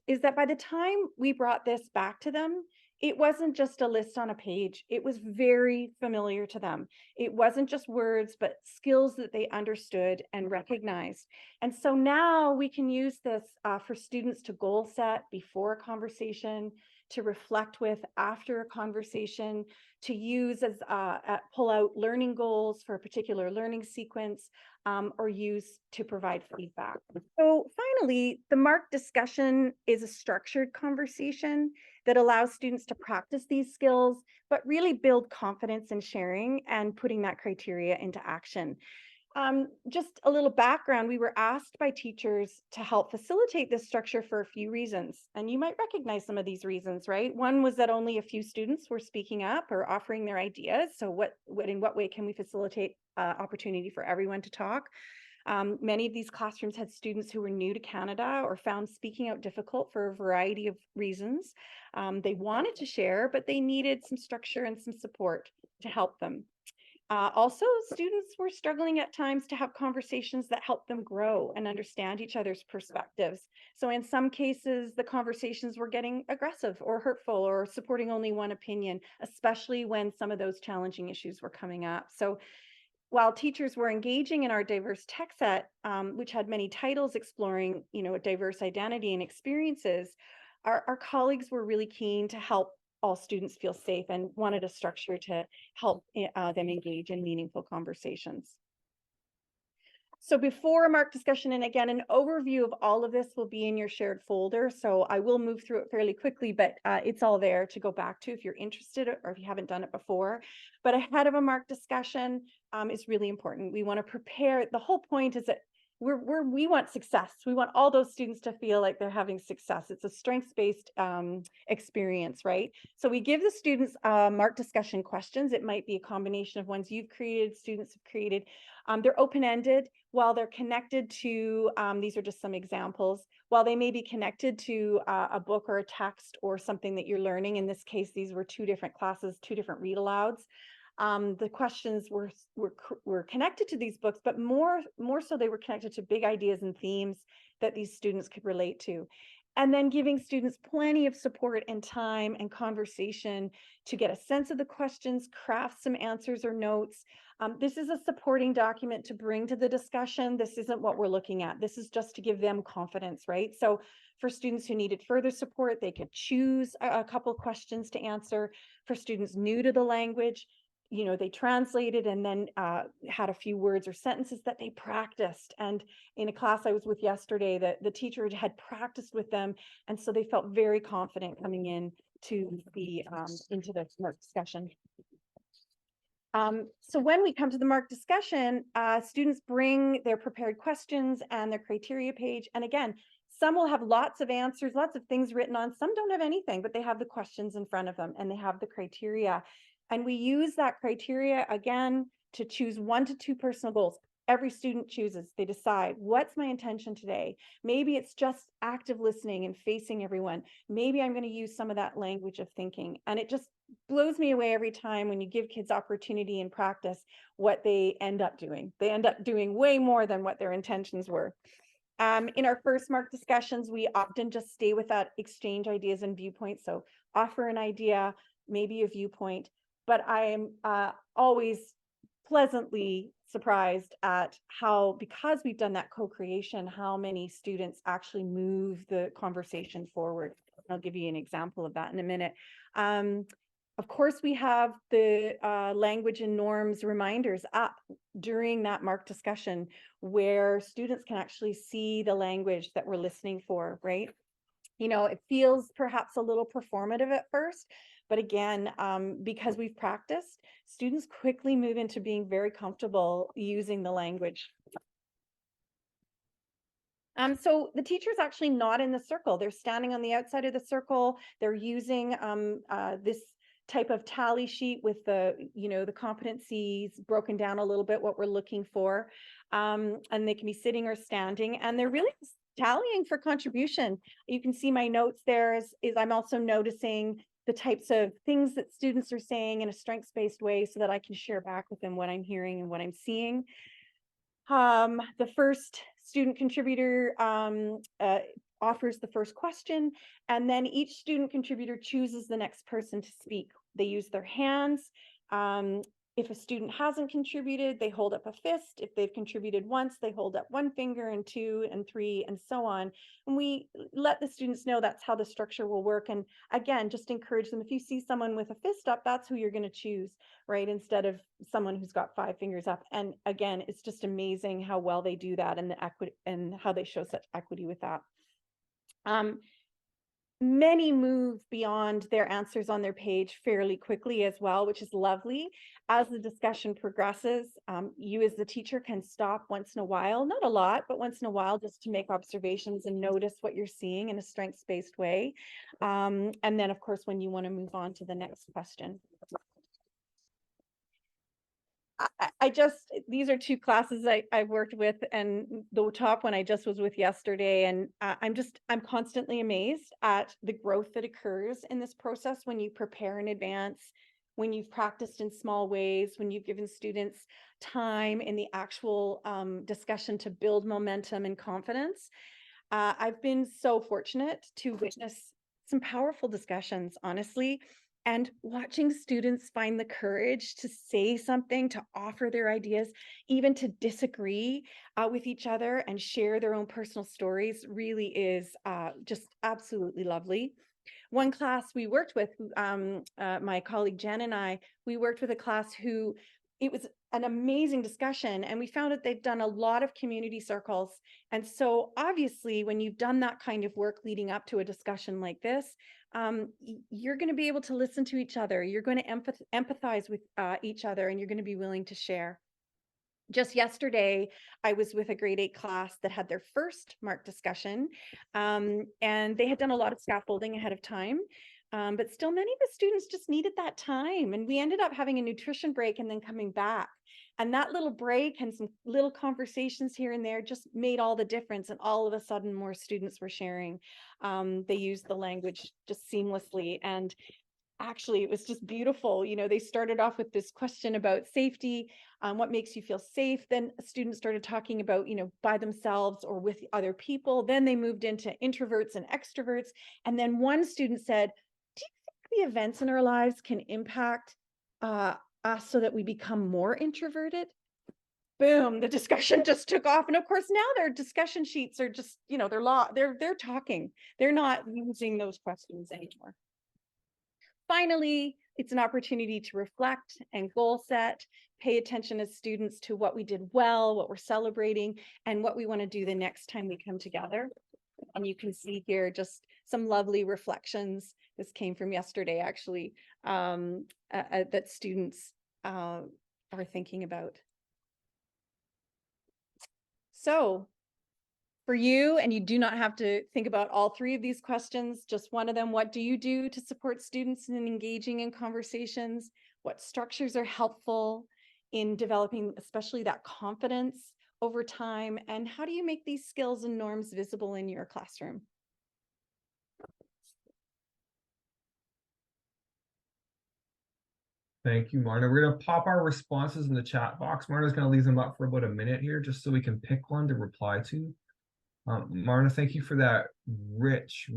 is that by the time we brought this back to them, it wasn't just a list on a page. It was very familiar to them. It wasn't just words, but skills that they understood and recognized. And so now we can use this for students to goal set before a conversation, to reflect with after a conversation, to use as pull out learning goals for a particular learning sequence, or use to provide feedback. So finally, the MARC discussion is a structured conversation that allows students to practice these skills, but really build confidence in sharing and putting that criteria into action. Just a little background, we were asked by teachers to help facilitate this structure for a few reasons, and you might recognize some of these reasons, right? One was that only a few students were speaking up or offering their ideas. So in what way can we facilitate opportunity for everyone to talk? Many of these classrooms had students who were new to Canada or found speaking out difficult for a variety of reasons. They wanted to share, but they needed some structure and some support to help them. Also, students were struggling at times to have conversations that help them grow and understand each other's perspectives. So in some cases, the conversations were getting aggressive or hurtful or supporting only one opinion, especially when some of those challenging issues were coming up. So while teachers were engaging in our diverse tech set, which had many titles exploring, a diverse identity and experiences, our colleagues were really keen to help all students feel safe and wanted a structure to help them engage in meaningful conversations. So before a MARC discussion, and again, an overview of all of this will be in your shared folder. So I will move through it fairly quickly, but it's all there to go back to if you're interested or if you haven't done it before. But ahead of a MARC discussion is really important. We want to prepare. The whole point is that we want success. We want all those students to feel like they're having success. It's a strengths-based experience, right? So we give the students MARC discussion questions. It might be a combination of ones you've created, students have created. They're open-ended. While they're connected to, these are just some examples, while they may be connected to a book or a text or something that you're learning. In this case, these were two different classes, two different read alouds. The questions were connected to these books, but more so they were connected to big ideas and themes that these students could relate to. And then giving students plenty of support and time and conversation to get a sense of the questions, craft some answers or notes. This is a supporting document to bring to the discussion. This isn't what we're looking at. This is just to give them confidence, right? So for students who needed further support, they could choose a couple questions to answer. For students new to the language, they translated and then had a few words or sentences that they practiced. And in a class I was with yesterday, the teacher had practiced with them. And so they felt very confident coming in to be into the MARC discussion. So when we come to the MARC discussion, students bring their prepared questions and their criteria page. And again, some will have lots of answers, lots of things written on. Some don't have anything, but they have the questions in front of them and they have the criteria. And we use that criteria again to choose 1 to 2 personal goals. Every student chooses, they decide, what's my intention today? Maybe it's just active listening and facing everyone. Maybe I'm going to use some of that language of thinking. And it just blows me away every time when you give kids opportunity and practice what they end up doing. They end up doing way more than what their intentions were. In our first MARC discussions, we often just stay with that exchange ideas and viewpoints. So offer an idea, maybe a viewpoint, but I am always pleasantly surprised at how, because we've done that co-creation, how many students actually move the conversation forward. I'll give you an example of that in a minute. Of course, we have the language and norms reminders up during that MARC discussion, where students can actually see the language that we're listening for, right? You know, it feels perhaps a little performative at first, but again, because we've practiced, students quickly move into being very comfortable using the language. So the teacher's actually not in the circle. They're standing on the outside of the circle. They're using this type of tally sheet with the, you know, the competencies broken down a little bit, what we're looking for. And they can be sitting or standing, and they're really tallying for contribution. You can see my notes there is I'm also noticing the types of things that students are saying in a strengths-based way so that I can share back with them what I'm hearing and what I'm seeing. The first student contributor offers the first question, and then each student contributor chooses the next person to speak. They use their hands. If a student hasn't contributed, they hold up a fist. If they've contributed once, they hold up one finger and two and three and so on. And we let the students know that's how the structure will work. And again, just encourage them. If you see someone with a fist up, that's who you're going to choose, right? Instead of someone who's got 5 fingers up. And again, it's just amazing how well they do that, and the equity, and how they show such equity with that. Many move beyond their answers on their page fairly quickly as well, which is lovely. As the discussion progresses, you as the teacher can stop once in a while, not a lot, but once in a while, just to make observations and notice what you're seeing in a strengths-based way. And then, of course, when you want to move on to the next question. These are 2 classes I've worked with, and the top one I just was with yesterday, and I'm constantly amazed at the growth that occurs in this process when you prepare in advance, when you've practiced in small ways, when you've given students time in the actual discussion to build momentum and confidence. I've been so fortunate to witness some powerful discussions, honestly. And watching students find the courage to say something, to offer their ideas, even to disagree with each other and share their own personal stories really is just absolutely lovely. One class we worked with, my colleague Jen and I, we worked with a class who, it was an amazing discussion, and we found that they've done a lot of community circles. And so obviously when you've done that kind of work leading up to a discussion like this, you're going to be able to listen to each other. You're going to empathize with each other, and you're going to be willing to share. Just yesterday, I was with a grade 8 class that had their first MARC discussion, and they had done a lot of scaffolding ahead of time. But still, many of the students just needed that time. And we ended up having a nutrition break and then coming back. And that little break and some little conversations here and there just made all the difference. And all of a sudden, more students were sharing. They used the language just seamlessly. And actually, it was just beautiful. You know, they started off with this question about safety. What makes you feel safe? Then students started talking about, you know, by themselves or with other people. Then they moved into introverts and extroverts. And then one student said, do you think the events in our lives can impact us so that we become more introverted? Boom, the discussion just took off. And of course, now their discussion sheets are just, you know, they're talking. They're not using those questions anymore. Finally, it's an opportunity to reflect and goal set, pay attention as students to what we did well, what we're celebrating, and what we want to do the next time we come together. And you can see here just some lovely reflections. This came from yesterday, actually, that students are thinking about. So for you, and you do not have to think about all 3 of these questions, just one of them, what do you do to support students in engaging in conversations? What structures are helpful in developing, especially that confidence over time? And how do you make these skills and norms visible in your classroom? Thank you, Marna. We're going to pop our responses in the chat box. Marna's going to leave them up for about a minute here, just so we can pick one to reply to. Marna, thank you for that rich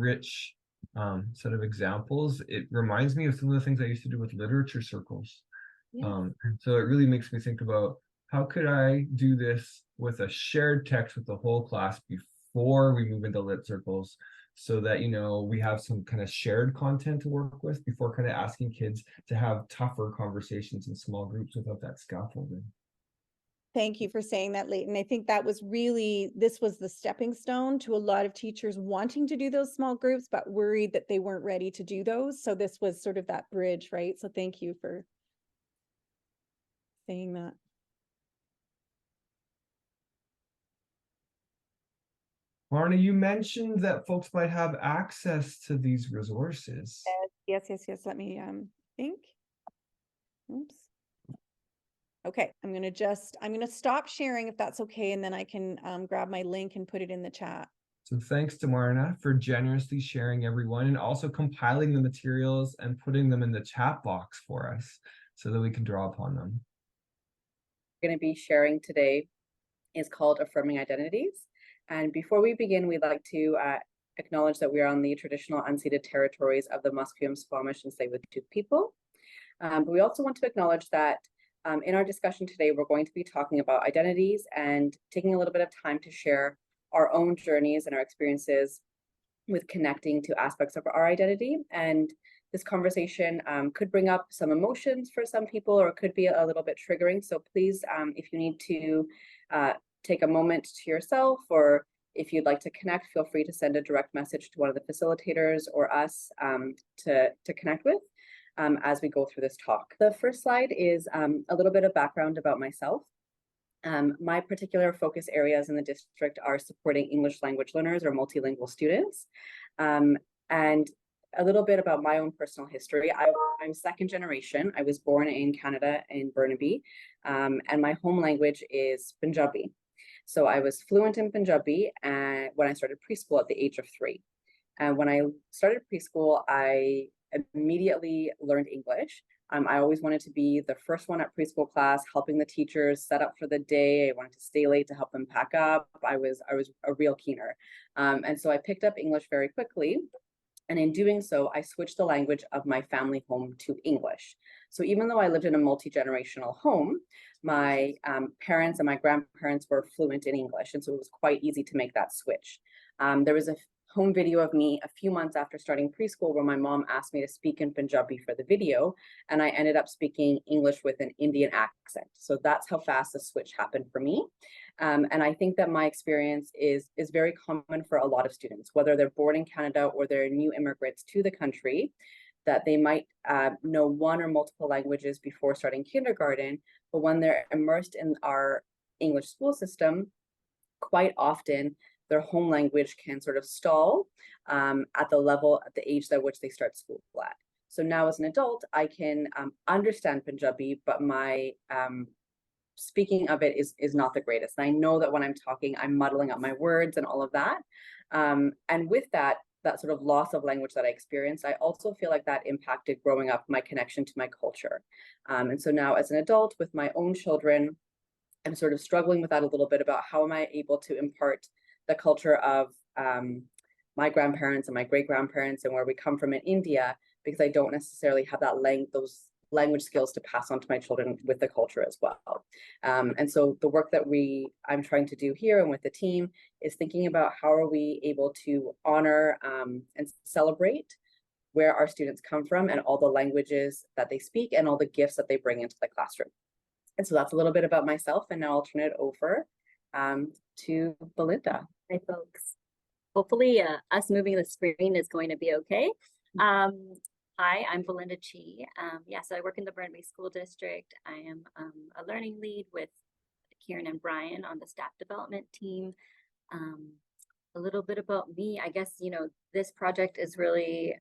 set of examples. It reminds me of some of the things I used to do with literature circles. Yeah. And so it really makes me think about how could I do this with a shared text with the whole class before we move into lit circles, so that, you know, we have some kind of shared content to work with before kind of asking kids to have tougher conversations in small groups without that scaffolding. Thank you for saying that, Leighton. I think that was really, this was the stepping stone to a lot of teachers wanting to do those small groups, but worried that they weren't ready to do those. So this was sort of that bridge, right? So thank you for saying that. Marna, you mentioned that folks might have access to these resources. Yes. Let me think. Oops. Okay, I'm gonna stop sharing if that's okay, and then I can grab my link and put it in the chat. So thanks to Marna for generously sharing, everyone, and also compiling the materials and putting them in the chat box for us so that we can draw upon them. Going to be sharing today is called Affirming Identities. And before we begin, we'd like to acknowledge that we are on the traditional unceded territories of the Musqueam, Squamish, and Tsleil-Waututh people. But we also want to acknowledge that in our discussion today, we're going to be talking about identities and taking a little bit of time to share our own journeys and our experiences with connecting to aspects of our identity. And this conversation could bring up some emotions for some people, or it could be a little bit triggering. So please, if you need to take a moment to yourself, or if you'd like to connect, feel free to send a direct message to one of the facilitators or us to connect with as we go through this talk. The first slide is a little bit of background about myself. My particular focus areas in the district are supporting English language learners or multilingual students. And a little bit about my own personal history. I'm second generation. I was born in Canada in Burnaby, and my home language is Punjabi. So I was fluent in Punjabi when I started preschool at the age of 3. And when I started preschool, I immediately learned English. I always wanted to be the first one at preschool class, helping the teachers set up for the day. I wanted to stay late to help them pack up. I was a real keener. And so I picked up English very quickly. And in doing so, I switched the language of my family home to English. So even though I lived in a multi-generational home, my parents and my grandparents were fluent in English. And so it was quite easy to make that switch. There was a home video of me a few months after starting preschool where my mom asked me to speak in Punjabi for the video, and I ended up speaking English with an Indian accent. So that's how fast the switch happened for me. And I think that my experience is very common for a lot of students, whether they're born in Canada or they're new immigrants to the country, that they might know one or multiple languages before starting kindergarten, but when they're immersed in our English school system, quite often their home language can sort of stall at the age at which they start school at. So now as an adult, I can understand Punjabi, but my speaking of it is not the greatest. And I know that when I'm talking, I'm muddling up my words and all of that. And with that sort of loss of language that I experienced, I also feel like that impacted growing up my connection to my culture. And so now as an adult with my own children, I'm sort of struggling with that a little bit about how am I able to impart the culture of my grandparents and my great-grandparents and where we come from in India, because I don't necessarily have those language skills to pass on to my children with the culture as well. And so the work that I'm trying to do here and with the team is thinking about how are we able to honor and celebrate where our students come from and all the languages that they speak and all the gifts that they bring into the classroom. And so that's a little bit about myself, and now I'll turn it over to Belinda. Hi, folks. Hopefully us moving the screen is going to be okay. Hi, I'm Belinda Chi. So I work in the Burnaby School District. I am a learning lead with Kiran and Bryan on the staff development team. A little bit about me, I guess, this project is really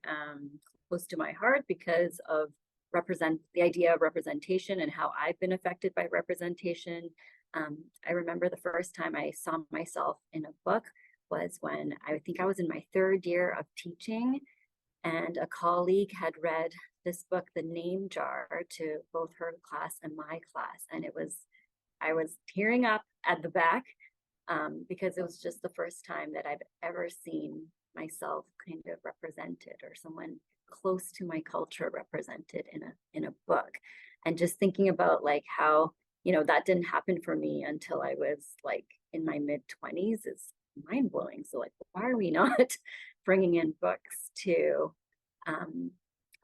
close to my heart because of the idea of representation and how I've been affected by representation. I remember the first time I saw myself in a book was when I think I was in my 3rd year of teaching, and a colleague had read this book, The Name Jar, to both her class and my class. And I was tearing up at the back because it was just the first time that I've ever seen myself kind of represented, or someone close to my culture represented in a book. and just thinking about like how, you know, that didn't happen for me until I was like in my mid-20s is mind-blowing. So like, why are we not bringing in books to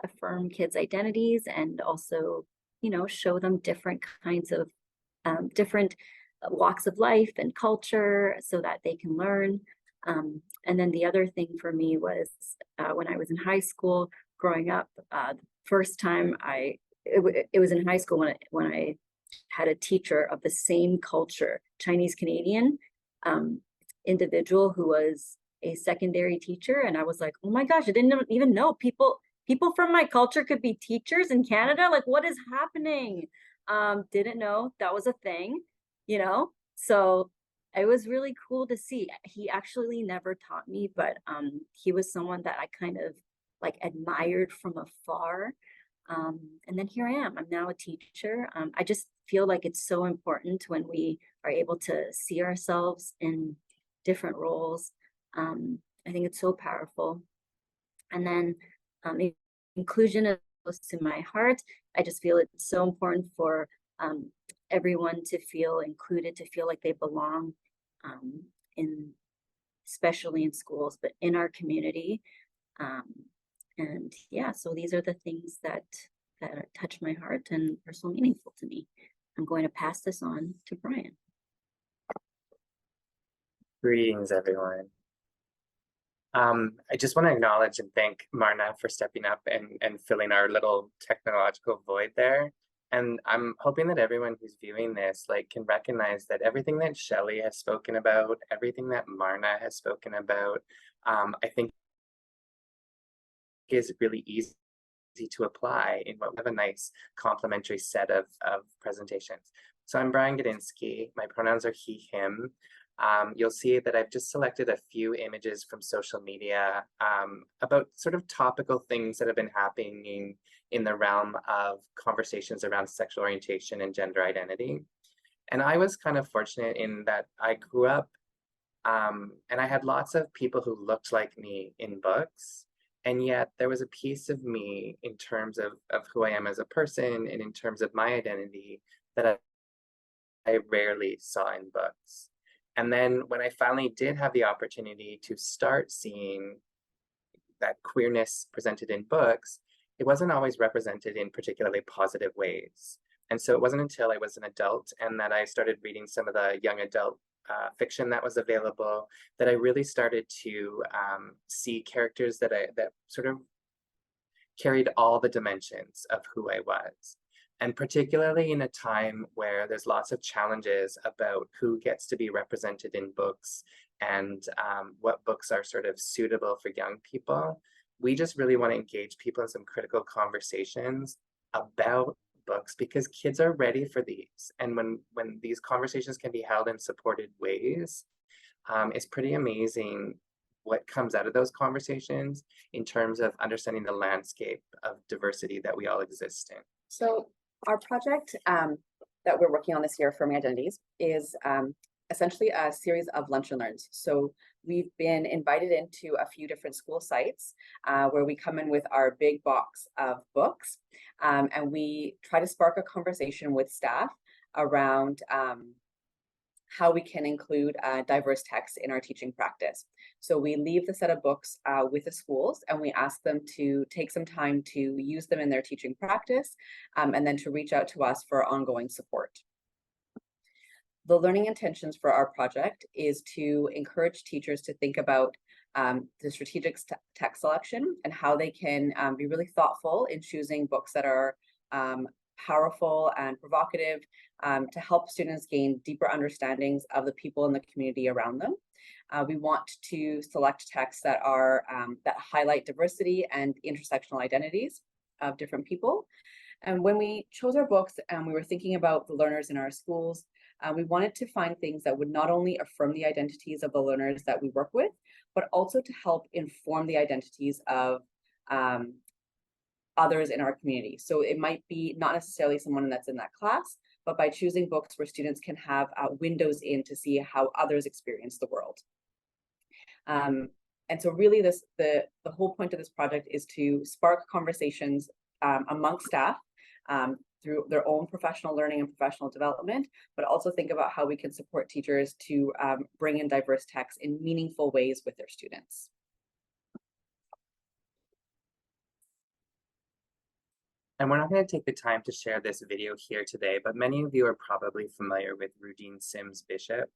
affirm kids' identities and also, you know, show them different kinds of different walks of life and culture so that they can learn. And then the other thing for me was when I was in high school growing up, the first time it was in high school when I had a teacher of the same culture, Chinese Canadian individual who was a secondary teacher. And I was like, oh my gosh, I didn't even know people from my culture could be teachers in Canada. Like, what is happening? Didn't know that was a thing, you know? So it was really cool to see. He actually never taught me, but he was someone that I kind of like admired from afar. And then here I am. I'm now a teacher. I just feel like it's so important when we are able to see ourselves in different roles. I think it's so powerful. And then inclusion is close to my heart. I just feel it's so important for everyone to feel included, to feel like they belong especially in schools, but in our community. And yeah, so these are the things that touch my heart and are so meaningful to me. I'm going to pass this on to Bryan. Greetings, everyone. I just want to acknowledge and thank Marna for stepping up and filling our little technological void there. And I'm hoping that everyone who's viewing this like can recognize that everything that Shelley has spoken about, everything that Marna has spoken about, I think is really easy to apply in what we have a nice complementary set of presentations. So I'm Bryan Gidinski. My pronouns are he, him. You'll see that I've just selected a few images from social media about sort of topical things that have been happening in the realm of conversations around sexual orientation and gender identity. And I was kind of fortunate in that I grew up and I had lots of people who looked like me in books. And yet there was a piece of me in terms of who I am as a person and in terms of my identity that I rarely saw in books. And then when I finally did have the opportunity to start seeing that queerness presented in books, it wasn't always represented in particularly positive ways. And so it wasn't until I was an adult and that I started reading some of the young adult fiction that was available that I really started to see characters that sort of carried all the dimensions of who I was. And particularly in a time where there's lots of challenges about who gets to be represented in books and what books are sort of suitable for young people, we just really want to engage people in some critical conversations about books because kids are ready for these. And when these conversations can be held in supported ways, it's pretty amazing what comes out of those conversations in terms of understanding the landscape of diversity that we all exist in. So our project that we're working on this year, Affirming Identities, is essentially a series of lunch and learns. So we've been invited into a few different school sites where we come in with our big box of books and we try to spark a conversation with staff around how we can include diverse texts in our teaching practice. So we leave the set of books with the schools and we ask them to take some time to use them in their teaching practice and then to reach out to us for ongoing support. The learning intentions for our project is to encourage teachers to think about the strategic text selection and how they can be really thoughtful in choosing books that are powerful and provocative to help students gain deeper understandings of the people in the community around them. We want to select texts that are that highlight diversity and intersectional identities of different people. And when we chose our books and we were thinking about the learners in our schools, we wanted to find things that would not only affirm the identities of the learners that we work with, but also to help inform the identities of others in our community. So it might be not necessarily someone that's in that class, but by choosing books where students can have windows in to see how others experience the world. And so really the whole point of this project is to spark conversations amongst staff through their own professional learning and professional development, but also think about how we can support teachers to bring in diverse texts in meaningful ways with their students. And we're not going to take the time to share this video here today, but many of you are probably familiar with Rudine Sims Bishop,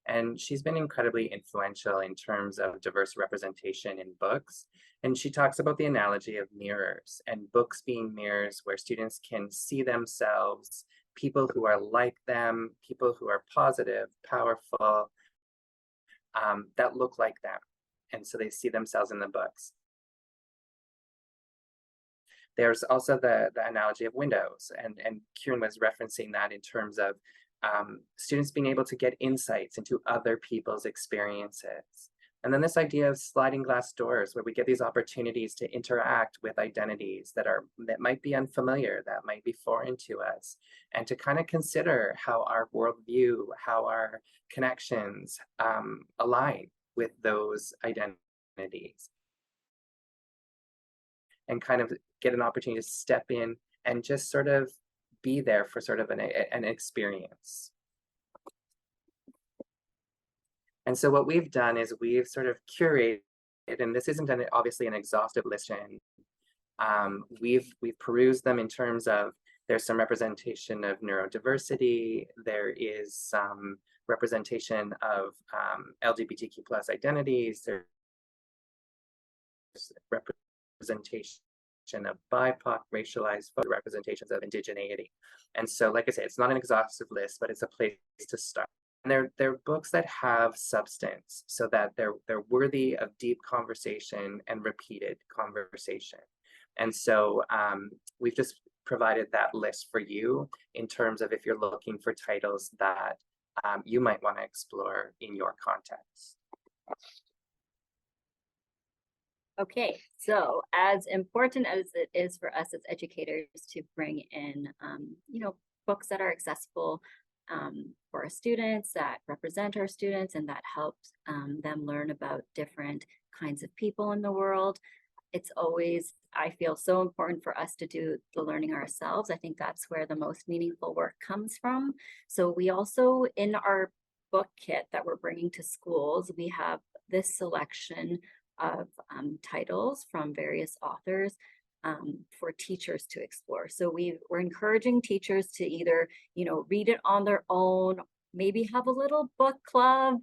and she's been incredibly influential in terms of diverse representation in books. And she talks about the analogy of mirrors, and books being mirrors where students can see themselves, people who are like them, people who are positive, powerful, that look like them. And so they see themselves in the books. There's also the analogy of windows, and Kiran was referencing that in terms of students being able to get insights into other people's experiences. And then this idea of sliding glass doors, where we get these opportunities to interact with identities that might be unfamiliar, that might be foreign to us, and to kind of consider how our worldview, how our connections align with those identities. And kind of get an opportunity to step in and just sort of be there for sort of an experience. And so what we've done is we've sort of curated, and this isn't obviously an exhaustive list. We've perused them in terms of, there's some representation of neurodiversity, there is some representation of LGBTQ+ identities, there's representation of BIPOC, racialized representations of indigeneity. And so, like I say, it's not an exhaustive list, but it's a place to start. And they're books that have substance, so that they're worthy of deep conversation and repeated conversation. And so we've just provided that list for you in terms of if you're looking for titles that you might want to explore in your context. Okay, so as important as it is for us as educators to bring in, books that are accessible for our students, that represent our students, and that helps them learn about different kinds of people in the world, it's always, I feel, so important for us to do the learning ourselves. I think that's where the most meaningful work comes from. So we also, in our book kit that we're bringing to schools, we have this selection of titles from various authors for teachers to explore. So we're encouraging teachers to either, read it on their own, maybe have a little book club,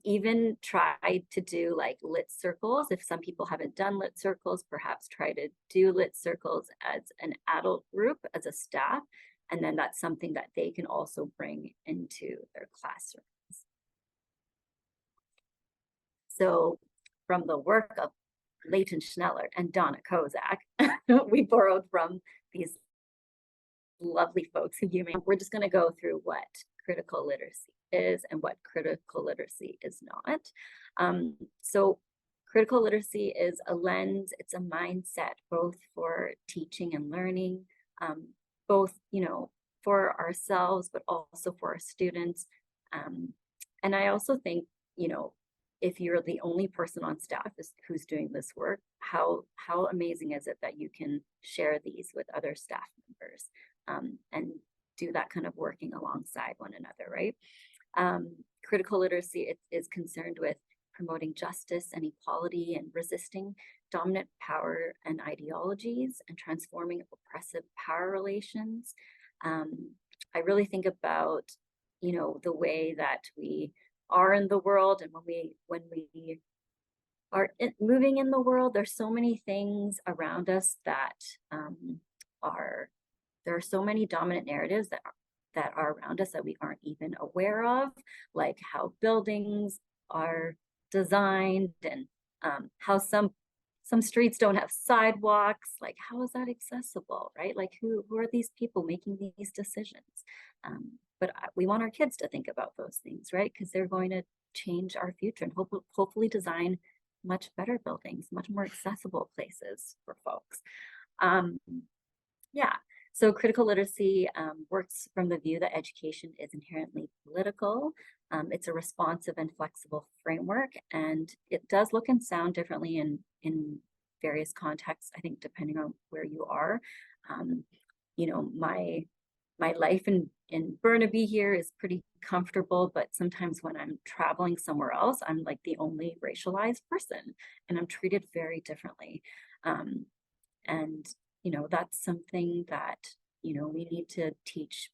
even try to do like lit circles. If some people haven't done lit circles, perhaps try to do lit circles as an adult group, as a staff, and then that's something that they can also bring into their classrooms. So from the work of Leighton Schneller and Donna Kozak, we borrowed from these lovely folks who we're just going to go through what critical literacy is and what critical literacy is not. So critical literacy is a lens, it's a mindset, both for teaching and learning, both, for ourselves, but also for our students. And I also think, if you're the only person on staff who's doing this work, how amazing is it that you can share these with other staff members and do that kind of working alongside one another, right? Critical literacy is concerned with promoting justice and equality and resisting dominant power and ideologies and transforming oppressive power relations. I really think about, the way that we are in the world, and when we are moving in the world, there's so many things around us that there are so many dominant narratives that are around us that we aren't even aware of, like how buildings are designed and how some streets don't have sidewalks. Like, how is that accessible, right? Like, who are these people making these decisions? But we want our kids to think about those things, right? Because they're going to change our future and hopefully design much better buildings, much more accessible places for folks. Yeah, so critical literacy works from the view that education is inherently political. It's a responsive and flexible framework, and it does look and sound differently in various contexts, I think, depending on where you are. you know, my life in Burnaby here is pretty comfortable, but sometimes when I'm traveling somewhere else, I'm like the only racialized person and I'm treated very differently. And, you know, that's something that, you know, we need to teach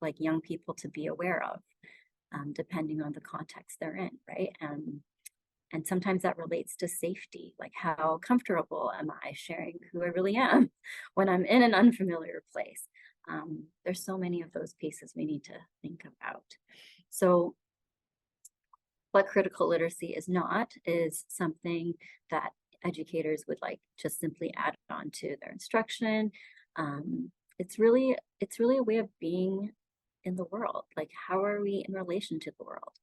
like young people to be aware of, depending on the context they're in, right? And sometimes that relates to safety, like how comfortable am I sharing who I really am when I'm in an unfamiliar place? There's so many of those pieces we need to think about. So what critical literacy is not is something that educators would like just simply add on to their instruction. It's really a way of being in the world. Like, how are we in relation to the world?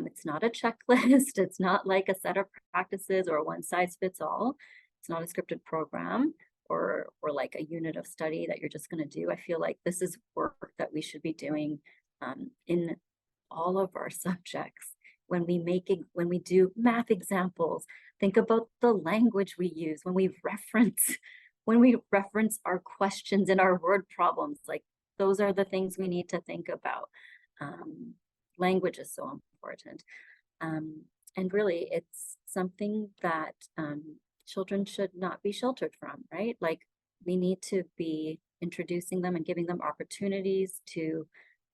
It's not a checklist. It's not like a set of practices or a one size fits all. It's not a scripted program or like a unit of study that you're just going to do. I feel like this is work that we should be doing in all of our subjects. When we do math examples, think about the language we use when we reference our questions in our word problems. Like, those are the things we need to think about. Language is so important. And really, it's something that children should not be sheltered from, right? Like, we need to be introducing them and giving them opportunities to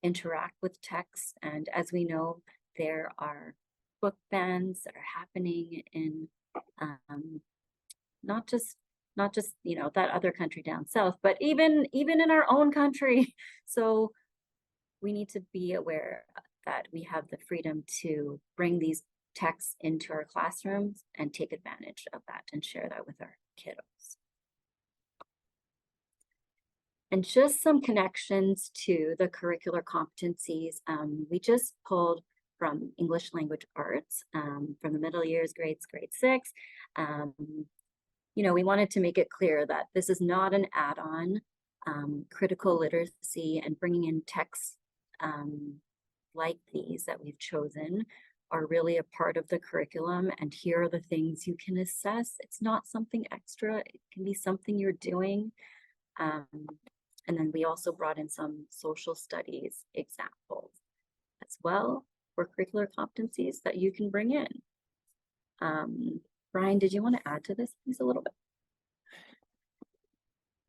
interact with text. And as we know, there are book bans that are happening in not just you know, that other country down south, but even in our own country. So we need to be aware that we have the freedom to bring these texts into our classrooms and take advantage of that and share that with our kiddos. And just some connections to the curricular competencies. We just pulled from English language arts from the middle years, grade 6. You know, we wanted to make it clear that this is not an add-on. Critical literacy and bringing in texts like these that we've chosen are really a part of the curriculum. And here are the things you can assess. It's not something extra. It can be something you're doing. And then we also brought in some social studies examples as well for curricular competencies that you can bring in. Bryan, did you want to add to this piece a little bit?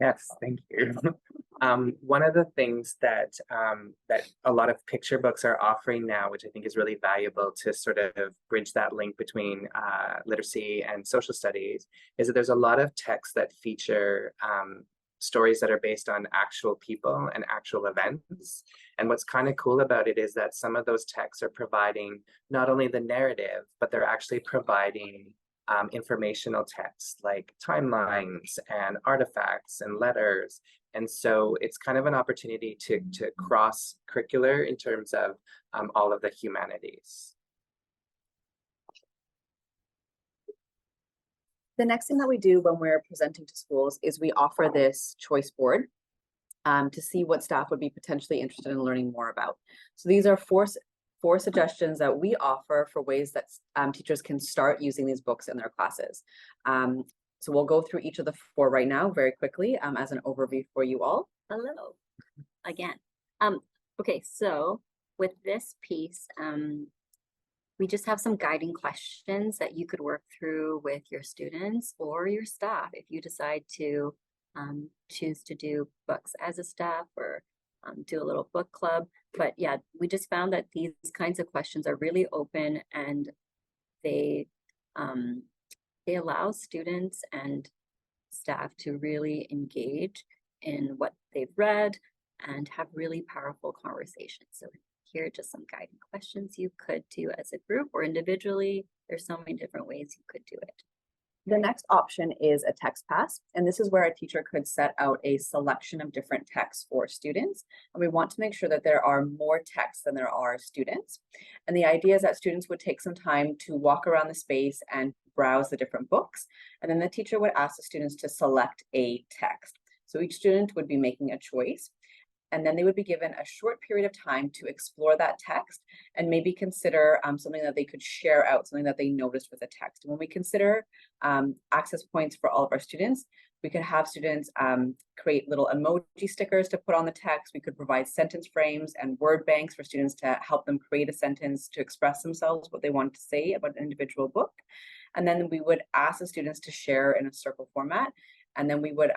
Yes, thank you. One of the things that that a lot of picture books are offering now, which I think is really valuable to sort of bridge that link between literacy and social studies, is that there's a lot of texts that feature stories that are based on actual people and actual events. And what's kind of cool about it is that some of those texts are providing not only the narrative, but they're actually providing informational text like timelines and artifacts and letters. And so it's kind of an opportunity to cross curricular in terms of all of the humanities. The next thing that we do when we're presenting to schools is we offer this choice board to see what staff would be potentially interested in learning more about. So these are four suggestions that we offer for ways that teachers can start using these books in their classes. So we'll go through each of the four right now very quickly as an overview for you all. Hello again. Okay, so with this piece, we just have some guiding questions that you could work through with your students or your staff if you decide to choose to do books as a staff or do a little book club. But yeah, we just found that these kinds of questions are really open and they allow students and staff to really engage in what they've read and have really powerful conversations. So here are just some guiding questions you could do as a group or individually. There's so many different ways you could do it. The next option is a text pass, and this is where a teacher could set out a selection of different texts for students. And we want to make sure that there are more texts than there are students. And the idea is that students would take some time to walk around the space and browse the different books. And then the teacher would ask the students to select a text. So each student would be making a choice. And then they would be given a short period of time to explore that text and maybe consider something that they could share out, something that they noticed with the text. And when we consider access points for all of our students, We could have students create little emoji stickers to put on the text. We could provide sentence frames and word banks for students to help them create a sentence to express themselves, what they want to say about an individual book. And then we would ask the students to share in a circle format. And then we would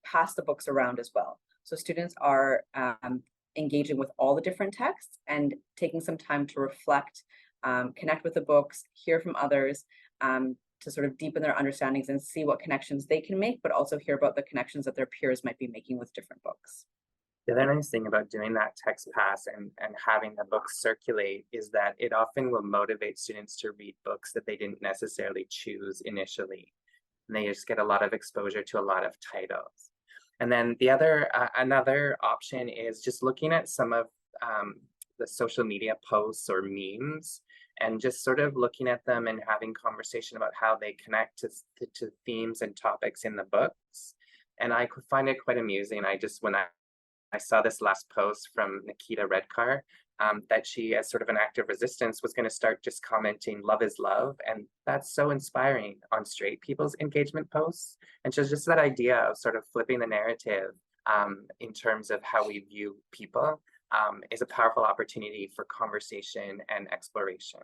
pass the books around as well. So students are engaging with all the different texts and taking some time to reflect, connect with the books, hear from others, to sort of deepen their understandings and see what connections they can make, but also hear about the connections that their peers might be making with different books. The other nice thing about doing that text pass and having the books circulate is that it often will motivate students to read books that they didn't necessarily choose initially. And they just get a lot of exposure to a lot of titles. And then the other, another option is just looking at some of the social media posts or memes and just sort of looking at them and having conversation about how they connect to themes and topics in the books. And I could find it quite amusing. When I saw this last post from Nikita Redcar, that she, as sort of an act of resistance, was going to start just commenting "love is love," and that's so inspiring on straight people's engagement posts. And so just that idea of sort of flipping the narrative in terms of how we view people is a powerful opportunity for conversation and exploration.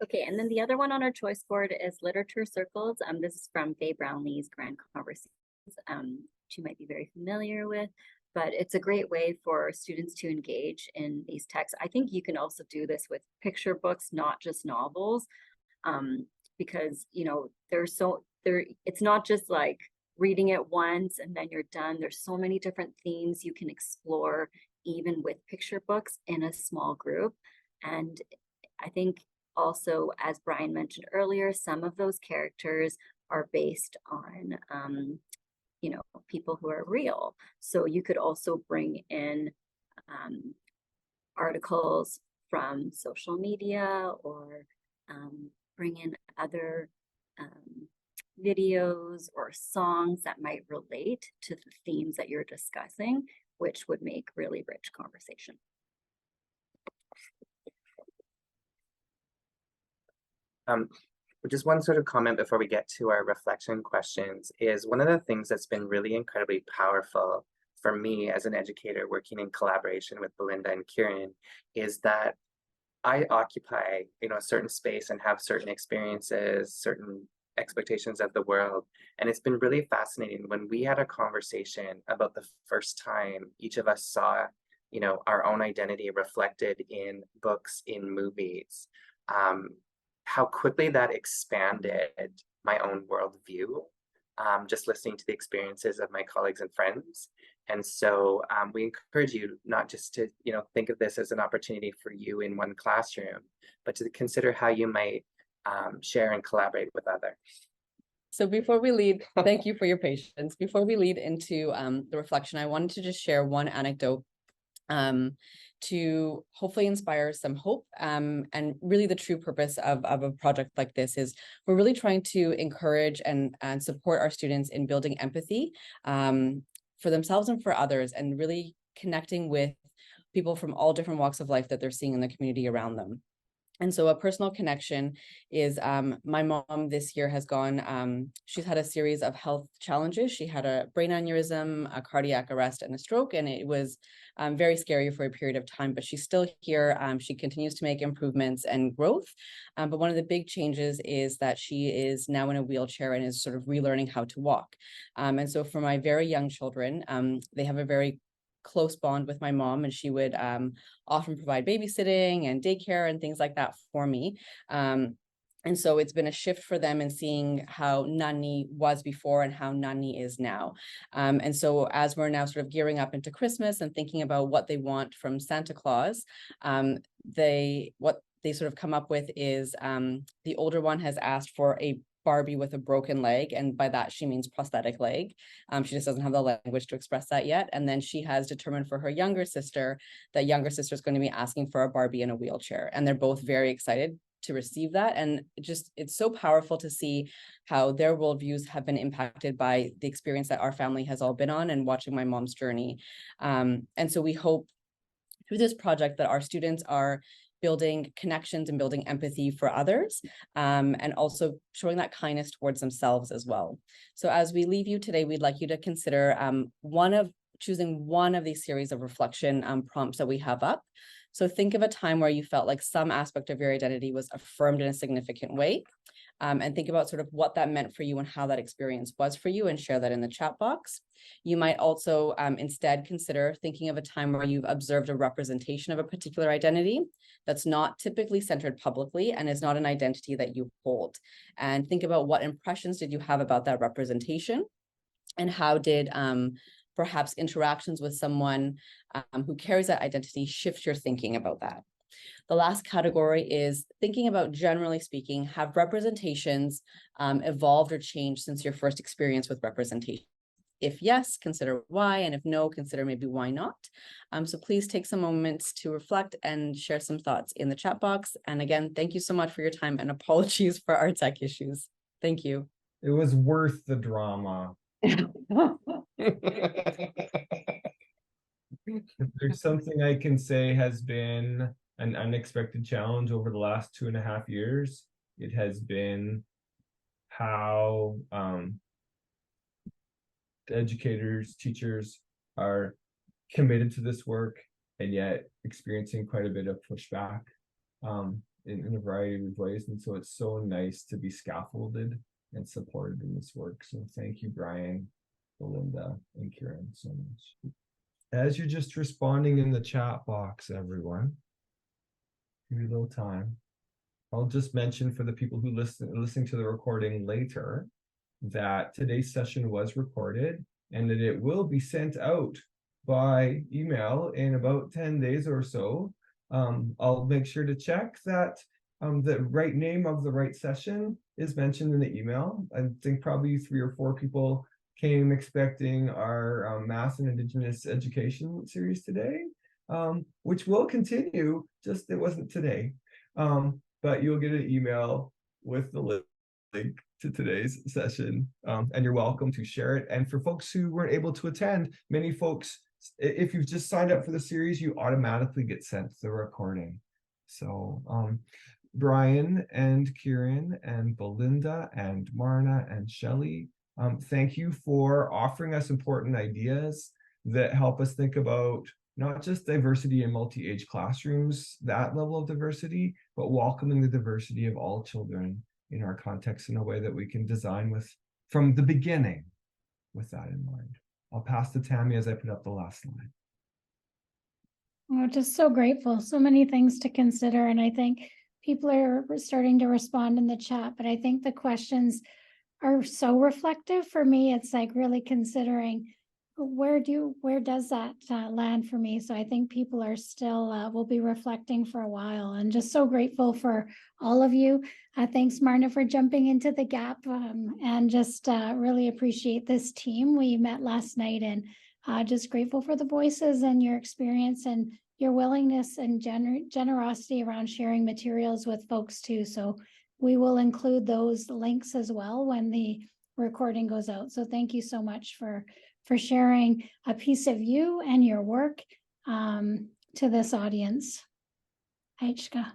Okay, and then the other one on our choice board is literature circles. This is from Faye Brownlee's Grand Conversations, which you might be very familiar with, but it's a great way for students to engage in these texts. I think you can also do this with picture books, not just novels, because it's not just like reading it once and then you're done. There's so many different themes you can explore even with picture books in a small group. And I think also, as Bryan mentioned earlier, some of those characters are based on people who are real. So you could also bring in articles from social media or bring in other videos or songs that might relate to the themes that you're discussing, which would make really rich conversation. Just one sort of comment before we get to our reflection questions is one of the things that's been really incredibly powerful for me as an educator working in collaboration with Belinda and Kiran is that I occupy, a certain space and have certain experiences, certain expectations of the world. And it's been really fascinating when we had a conversation about the first time each of us saw, our own identity reflected in books, in movies, how quickly that expanded my own worldview, just listening to the experiences of my colleagues and friends. And so we encourage you not just to, think of this as an opportunity for you in one classroom, but to consider how you might share and collaborate with others. So before we lead, thank you for your patience. Before we lead into the reflection, I wanted to just share one anecdote to hopefully inspire some hope. And really the true purpose of a project like this is we're really trying to encourage and support our students in building empathy for themselves and for others, and really connecting with people from all different walks of life that they're seeing in the community around them. And so a personal connection is my mom this year has gone, she's had a series of health challenges. She had a brain aneurysm, a cardiac arrest, and a stroke, and it was very scary for a period of time, but she's still here. She continues to make improvements and growth. But one of the big changes is that she is now in a wheelchair and is sort of relearning how to walk. And so for my very young children, they have a very close bond with my mom, and she would often provide babysitting and daycare and things like that for me. And so it's been a shift for them in seeing how Nani was before and how Nani is now. And so as we're now sort of gearing up into Christmas and thinking about what they want from Santa Claus, what they sort of come up with is the older one has asked for a Barbie with a broken leg, and by that she means prosthetic leg. She just doesn't have the language to express that yet. And then she has determined for her younger sister, that younger sister is going to be asking for a Barbie in a wheelchair, and they're both very excited to receive that. And it's so powerful to see how their worldviews have been impacted by the experience that our family has all been on, and watching my mom's journey. And so we hope through this project that our students are building connections and building empathy for others, and also showing that kindness towards themselves as well. So as we leave you today, we'd like you to consider choosing one of these series of reflection prompts that we have up. So think of a time where you felt like some aspect of your identity was affirmed in a significant way. And think about sort of what that meant for you and how that experience was for you, and share that in the chat box. You might also instead consider thinking of a time where you've observed a representation of a particular identity that's not typically centered publicly and is not an identity that you hold. And think about what impressions did you have about that representation, and how did perhaps interactions with someone who carries that identity shift your thinking about that. The last category is thinking about, generally speaking, have representations evolved or changed since your first experience with representation? If yes, consider why, and if no, consider maybe why not. So please take some moments to reflect and share some thoughts in the chat box. And again, thank you so much for your time, and apologies for our tech issues. Thank you. It was worth the drama. If there's something I can say has been an unexpected challenge over the last 2.5 years, it has been how educators, teachers are committed to this work, and yet experiencing quite a bit of pushback in a variety of ways. And so it's so nice to be scaffolded and supported in this work. So thank you, Bryan, Belinda, and Kiran, so much. As you're just responding in the chat box, everyone, give you a little time. I'll just mention for the people who listening to the recording later that today's session was recorded, and that it will be sent out by email in about 10 days or so. I'll make sure to check that the right name of the right session is mentioned in the email. I think probably 3 or 4 people came expecting our Math and Indigenous Education series today, which will continue, just it wasn't today. But you'll get an email with the link to today's session, and you're welcome to share it. And for folks who weren't able to attend, many folks, if you've just signed up for the series, you automatically get sent the recording. So Bryan and Kiran and Belinda and Marna and Shelley, thank you for offering us important ideas that help us think about not just diversity in multi-age classrooms, that level of diversity, but welcoming the diversity of all children in our context in a way that we can design with from the beginning with that in mind. I'll pass to Tammy as I put up the last slide. We're just so grateful. So many things to consider. And I think people are starting to respond in the chat, but I think the questions are so reflective. For me, it's like really considering where does that land for me? So I think people are still will be reflecting for a while, and just so grateful for all of you. Thanks, Marna, for jumping into the gap, and just really appreciate this team. We met last night, and just grateful for the voices and your experience and your willingness and generosity around sharing materials with folks too. So we will include those links as well when the recording goes out. So thank you so much for sharing a piece of you and your work to this audience. Aichka.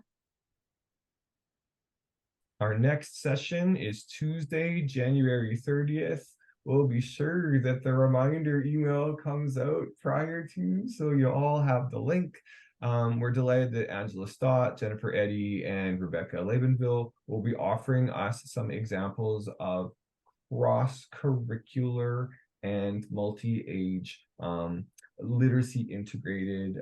Our next session is Tuesday, January 30th. We'll be sure that the reminder email comes out prior to, so you all have the link. We're delighted that Angela Stott, Jennifer Eddy, and Rebecca Labenville will be offering us some examples of cross-curricular and multi-age literacy integrated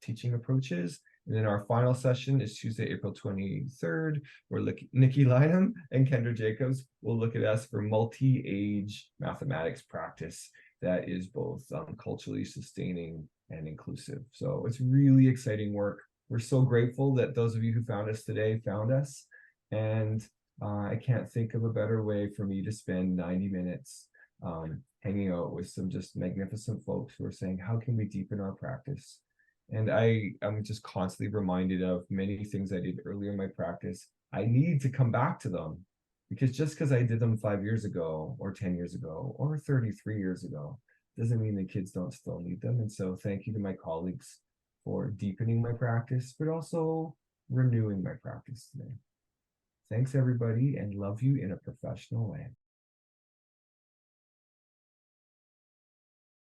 teaching approaches. And then our final session is Tuesday, April 23rd, where Nikki Lynham and Kendra Jacobs will look at us for multi-age mathematics practice that is both culturally sustaining and inclusive. So it's really exciting work. We're so grateful that those of you who found us today found us. And I can't think of a better way for me to spend 90 minutes hanging out with some just magnificent folks who are saying, how can we deepen our practice? And I'm just constantly reminded of many things I did earlier in my practice. I need to come back to them, because just because I did them 5 years ago or 10 years ago or 33 years ago doesn't mean the kids don't still need them. And so thank you to my colleagues for deepening my practice, but also renewing my practice today. Thanks everybody, and love you in a professional way.